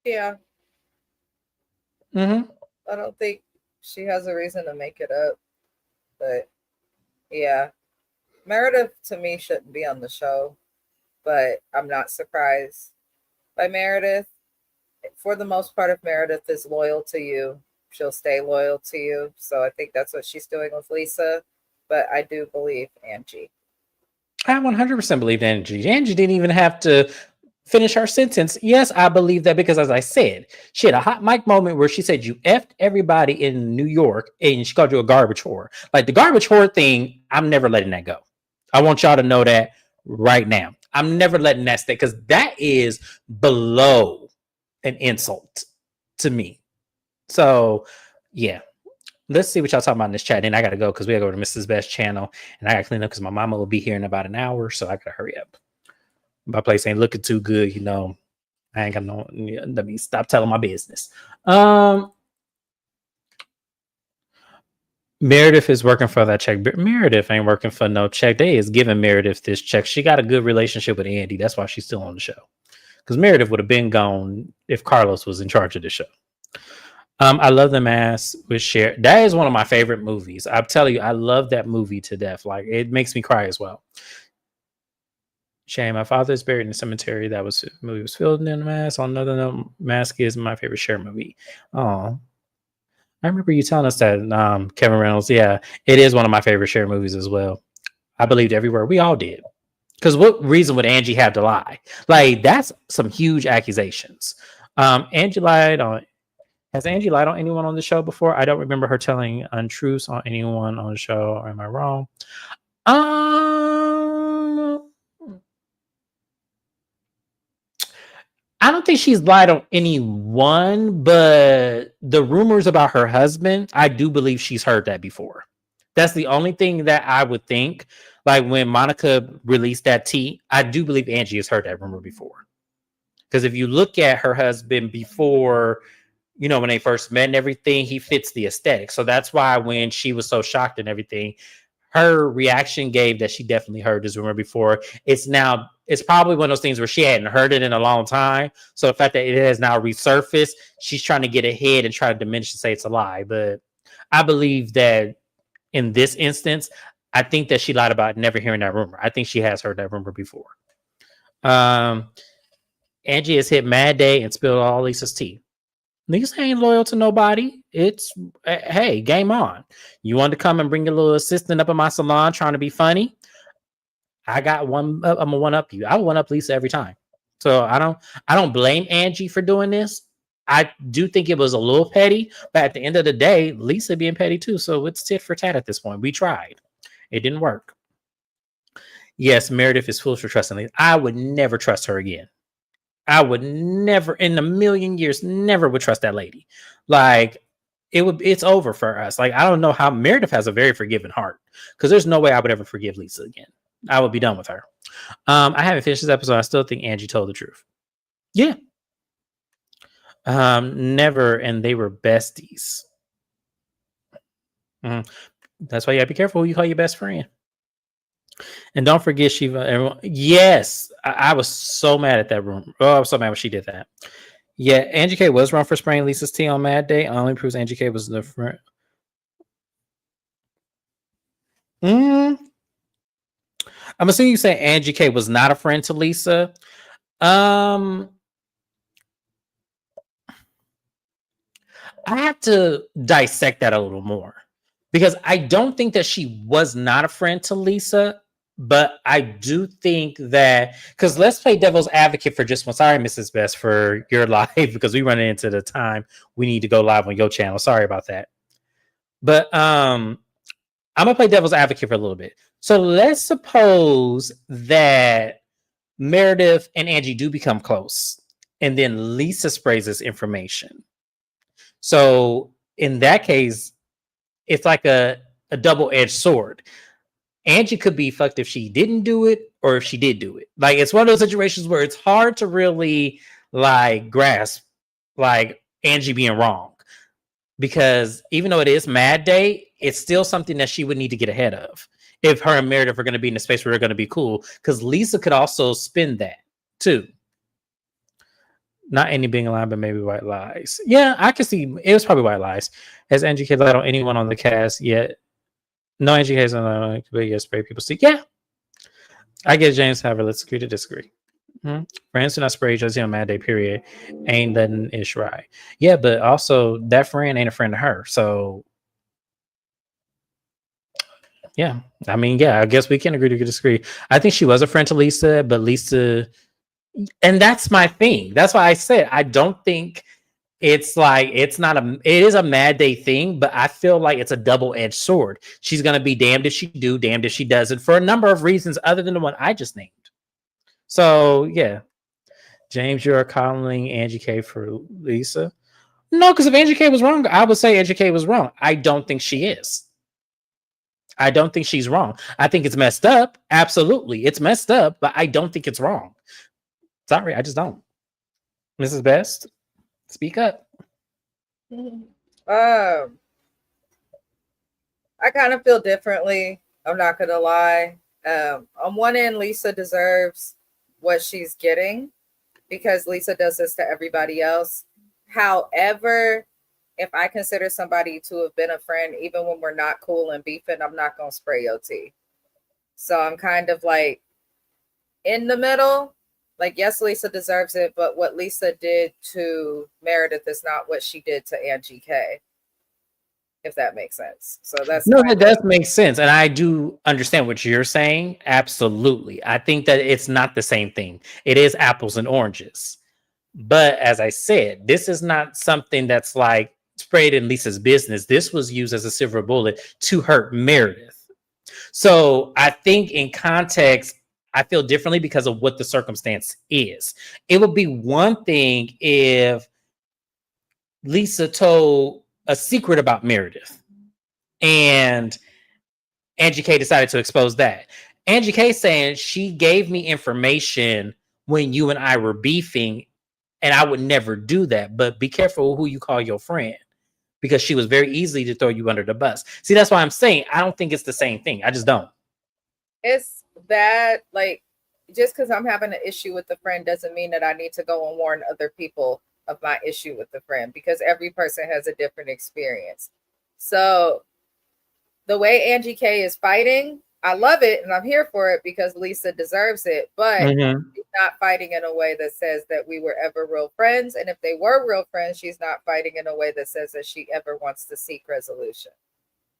Yeah. Mm-hmm. I don't think she has a reason to make it up. But yeah, Meredith to me shouldn't be on the show, but I'm not surprised by Meredith. For the most part, if Meredith is loyal to you, she'll stay loyal to you. So I think that's what she's doing with Lisa. But I do believe Angie. I 100% believe Angie. Angie didn't even have to finish her sentence. Yes, I believe that because, as I said, she had a hot mic moment where she said you effed everybody in New York and she called you a garbage whore. Like the garbage whore thing, I'm never letting that go. I want y'all to know that right now. I'm never letting that stay because that is below an insult to me. So, yeah. Let's see what y'all talking about in this chat. And I got to go because we got to go to Mrs. Best channel and I got to clean up because my mama will be here in about an hour. So I got to hurry up. My place ain't looking too good, you know. I ain't got no. Let me stop telling my business. Meredith is working for that check. Meredith ain't working for no check. They is giving Meredith this check. She got a good relationship with Andy. That's why she's still on the show. Because Meredith would have been gone if Carlos was in charge of the show. I love the mask with Cher. That is one of my favorite movies. I'm telling you, I love that movie to death. Like it makes me cry as well. Shame. My father is buried in the cemetery. That was movie was filled in a mask. On another note, Mask is my favorite Cher movie. Oh, I remember you telling us that, Kevin Reynolds. Yeah, it is one of my favorite Cher movies as well. I believed every word. We all did. Because what reason would Angie have to lie? Like that's some huge accusations. Angie lied on. Has Angie lied on anyone on the show before? I don't remember her telling untruths on anyone on the show. Or am I wrong? I don't think she's lied on anyone, but the rumors about her husband, I do believe she's heard that before. That's the only thing that I would think. Like when Monica released that tea, I do believe Angie has heard that rumor before. Because if you look at her husband before, you know, when they first met and everything, he fits the aesthetic. So that's why when she was so shocked and everything, her reaction gave that she definitely heard this rumor before. It's probably one of those things where she hadn't heard it in a long time. So the fact that it has now resurfaced, she's trying to get ahead and try to diminish and say it's a lie. But I believe that in this instance, I think that she lied about never hearing that rumor. I think she has heard that rumor before. Angie has hit Mad Day and spilled all Lisa's tea. Lisa ain't loyal to nobody. It's, hey, game on. You want to come and bring your little assistant up in my salon trying to be funny? I got one. I'm gonna one up you. I one up Lisa every time. So I don't blame Angie for doing this. I do think it was a little petty, but at the end of the day, Lisa being petty too. So it's tit for tat at this point. We tried. It didn't work. Yes, Meredith is foolish for trusting Lisa. I would never trust her again. I would never in a million years never would trust that lady. Like it's over for us. Like I don't know how Meredith has a very forgiving heart because there's no way I would ever forgive Lisa again. I would be done with her. I haven't finished this episode. I still think Angie told the truth. Yeah. Never, and they were besties. That's why you gotta be careful who you call your best friend. And don't forget Shiva. Yes, I was so mad at that room. Oh, I was so mad when she did that. Yeah, Angie K was wrong for spraying Lisa's tea on Mad Day. Only proves Angie K was the friend. I'm assuming you say Angie K was not a friend to Lisa. I have to dissect that a little more because I don't think that she was not a friend to Lisa, but I do think that because let's play devil's advocate for just one. Sorry, Mrs. Best, for your live because we run into the time we need to go live on your channel. Sorry about that. But I'm gonna play devil's advocate for a little bit. So let's suppose that Meredith and Angie do become close, and then Lisa sprays this information. So in that case, it's like a double-edged sword. Angie could be fucked if she didn't do it or if she did do it. Like it's one of those situations where it's hard to really like grasp like Angie being wrong. Because even though it is Mad Day, it's still something that she would need to get ahead of if her and Meredith are going to be in a space where they're going to be cool. Because Lisa could also spin that too. Not any being alive, but maybe white lies. Yeah, I can see it was probably white lies. Has Angie K lied on anyone on the cast yet? No, Angie K hasn't spray people see. Yeah, I get James. However, let's agree to disagree. Friends do not spray each other on Mad Day, period. Ain't letting ish right. Yeah, but also that friend ain't a friend to her. So yeah, I mean, yeah, I guess we can agree to disagree. I think she was a friend to Lisa, but Lisa And that's my thing. That's why I said I don't think it's like it is a Mad Day thing, but I feel like it's a double-edged sword. She's gonna be damned if she do, damned if she doesn't, for a number of reasons other than the one I just named. So yeah. James, you're calling Angie K for Lisa. No, because if Angie K was wrong, I would say Angie K was wrong. I don't think she is. I don't think she's wrong. I think it's messed up. Absolutely. It's messed up, but I don't think it's wrong. Sorry, I just don't. Mrs. Best, speak up. I kind of feel differently. I'm not gonna lie. On one end, Lisa deserves what she's getting because Lisa does this to everybody else. However, if I consider somebody to have been a friend, even when we're not cool and beefing, I'm not gonna spray your tea. So I'm kind of like in the middle. Like, yes, Lisa deserves it, but what Lisa did to Meredith is not what she did to Angie K. If that makes sense. So that's no, that does make sense. And I do understand what you're saying. Absolutely. I think that it's not the same thing. It is apples and oranges. But as I said, this is not something that's like sprayed in Lisa's business. This was used as a silver bullet to hurt Meredith. So I think in context, I feel differently because of what the circumstance is. It would be one thing if Lisa told a secret about Meredith and Angie K decided to expose that. Angie K saying she gave me information when you and I were beefing, and I would never do that. But be careful who you call your friend, because she was very easy to throw you under the bus. See, that's why I'm saying I don't think it's the same thing. I just don't. It's that, like, just because I'm having an issue with the friend doesn't mean that I need to go and warn other people of my issue with the friend, because every person has a different experience. So the way Angie K is fighting, I love it and I'm here for it because Lisa deserves it. But she's not fighting in a way that says that we were ever real friends. And if they were real friends, she's not fighting in a way that says that she ever wants to seek resolution.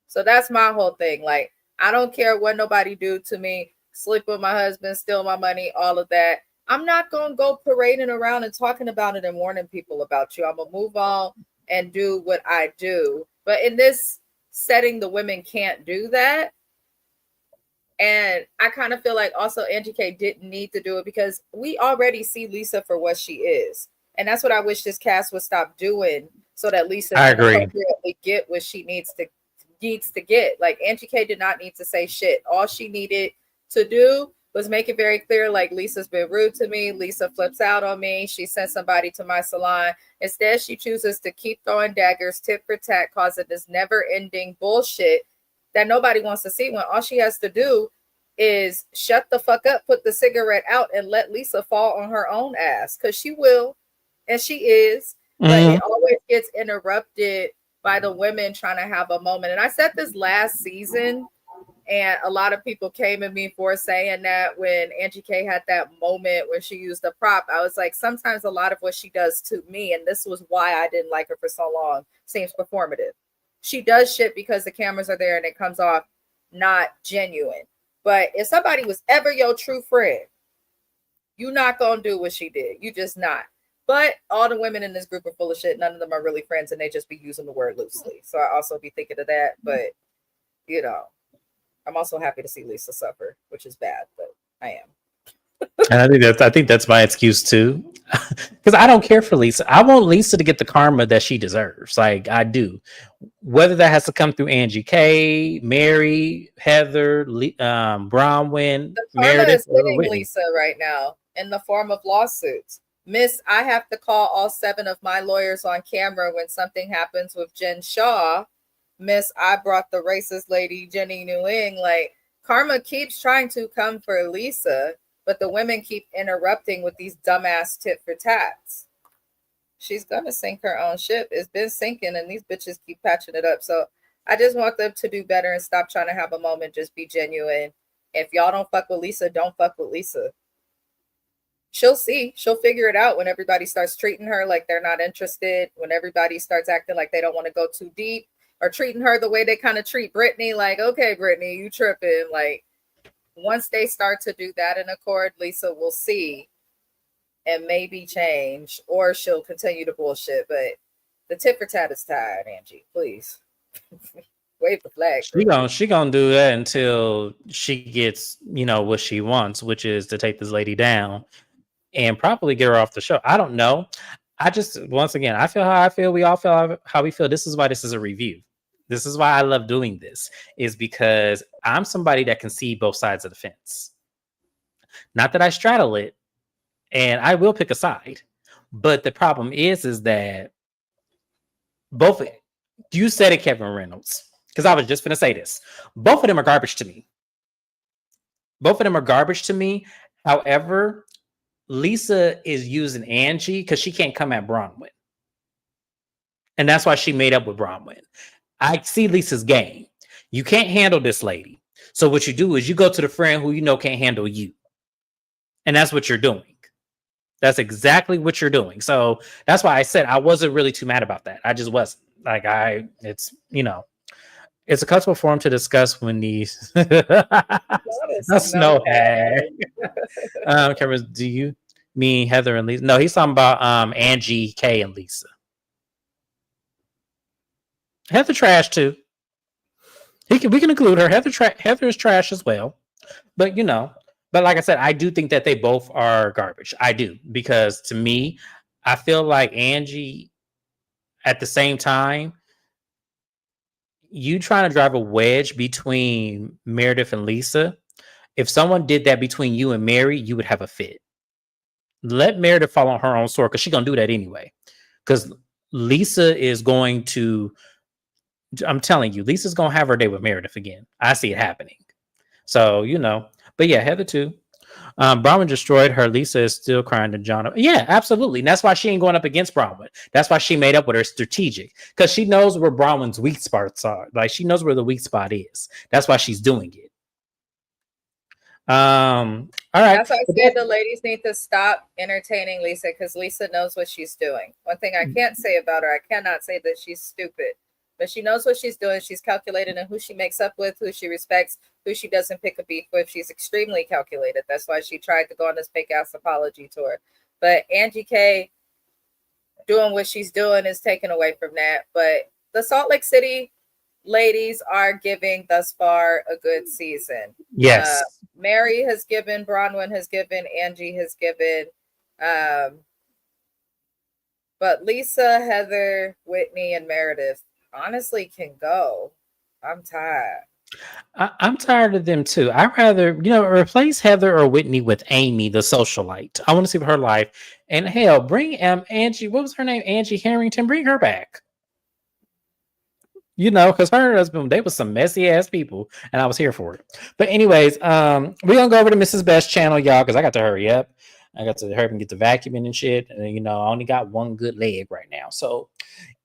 So that's my whole thing. Like, I don't care what nobody do to me, sleep with my husband, steal my money, all of that. I'm not going to go parading around and talking about it and warning people about you. I'm going to move on and do what I do. But in this setting, the women can't do that. And I kind of feel like also Angie K didn't need to do it because we already see Lisa for what she is. And that's what I wish this cast would stop doing so that Lisa can appropriately get what she needs to get. Like, Angie K did not need to say shit. All she needed to do was make it very clear, like, Lisa's been rude to me. Lisa flips out on me. She sent somebody to my salon. Instead, she chooses to keep throwing daggers, tit for tat, causing this never-ending bullshit that nobody wants to see, when all she has to do is shut the fuck up, put the cigarette out, and let Lisa fall on her own ass. Because she will, and she is. But it always gets interrupted by the women trying to have a moment. And I said this last season, and a lot of people came at me for saying that when Angie K had that moment when she used the prop. I was like, sometimes a lot of what she does to me, and this was why I didn't like her for so long, seems performative. She does shit because the cameras are there and it comes off not genuine. But if somebody was ever your true friend, you're not going to do what she did. You just not. But all the women in this group are full of shit. None of them are really friends, and they just be using the word loosely. So I also be thinking of that. But, you know, I'm also happy to see Lisa suffer, which is bad, but I am. And I think that's my excuse too, because I don't care for Lisa. I want Lisa to get the karma that she deserves. Like, I do, whether that has to come through Angie K, Mary, Heather, Bronwyn, the karma Meredith, is hitting Lisa right now in the form of lawsuits. Miss, I have to call all 7 of my lawyers on camera when something happens with Jen Shaw. Miss, I brought the racist lady Jenny Nguyen. Like, karma keeps trying to come for Lisa, but the women keep interrupting with these dumbass tit for tats. She's gonna sink her own ship. It's been sinking, and these bitches keep patching it up. So I just want them to do better and stop trying to have a moment. Just be genuine. If y'all don't fuck with Lisa, don't fuck with Lisa. She'll see. She'll figure it out when everybody starts treating her like they're not interested, when everybody starts acting like they don't want to go too deep, or treating her the way they kind of treat Brittany, like, okay, Brittany, you tripping. Like, once they start to do that in accord, Lisa will see and maybe change, or she'll continue to bullshit. But the tit for tat is tied, Angie. Please wave the flag. She gonna do that until she gets, what she wants, which is to take this lady down and probably get her off the show. I don't know. I just, once again, I feel how I feel. We all feel how we feel. This is why this is a review. This is why I love doing this, is because I'm somebody that can see both sides of the fence. Not that I straddle it, and I will pick a side. But the problem is that both, you said it, Kevin Reynolds, because I was just going to say this. Both of them are garbage to me. Both of them are garbage to me. However, Lisa is using Angie because she can't come at Bronwyn. And that's why she made up with Bronwyn. I see Lisa's game. You can't handle this lady. So what you do is you go to the friend who you know can't handle you. And that's what you're doing. That's exactly what you're doing. So that's why I said I wasn't really too mad about that. I just wasn't. Like, it's a comfortable forum to discuss when these that's no hag. Cameron, do you mean Heather and Lisa? No, he's talking about Angie, Kay, and Lisa. Heather trash too. We can include her. Heather is trash as well. But but like I said, I do think that they both are garbage. I do, because to me, I feel like Angie, at the same time, you trying to drive a wedge between Meredith and Lisa. If someone did that between you and Mary, you would have a fit. Let Meredith fall on her own sword, because she's going to do that anyway. Because Lisa is going to, I'm telling you, Lisa's going to have her day with Meredith again. I see it happening. So, but yeah, Heather too. Bronwyn destroyed her. Lisa is still crying to John. Yeah, absolutely. And that's why she ain't going up against Bronwyn. That's why she made up with her strategic, because she knows where Bronwyn's weak spots are. Like, she knows where the weak spot is. That's why she's doing it. All right. That's why I said the ladies need to stop entertaining Lisa, because Lisa knows what she's doing. One thing I can't say about her, I cannot say that she's stupid, but she knows what she's doing. She's calculated in who she makes up with, who she respects, who she doesn't pick a beef with. She's extremely calculated. That's why she tried to go on this fake ass apology tour. But Angie K doing what she's doing is taken away from that. But the Salt Lake City ladies are giving thus far a good season. Yes. Mary has given, Bronwyn has given, Angie has given. But Lisa, Heather, Whitney, and Meredith honestly can go. I'm tired. I'm tired of them too. I'd rather, replace Heather or Whitney with Amy, the socialite. I want to see her life. And hell, bring Angie, what was her name? Angie Harrington. Bring her back. Because her and her husband, they were some messy ass people, and I was here for it. But anyways, we're gonna go over to Mrs. Best channel, y'all, because I got to hurry up. I got to hurry up and get the vacuuming and shit. And I only got one good leg right now. So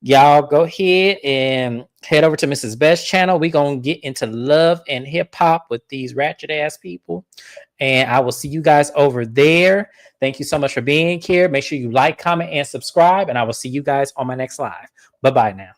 y'all go ahead and head over to Mrs. Best channel. We're gonna get into love and hip-hop with these ratchet ass people. And I will see you guys over there. Thank you so much for being here. Make sure you like, comment, and subscribe. And I will see you guys on my next live. Bye-bye now.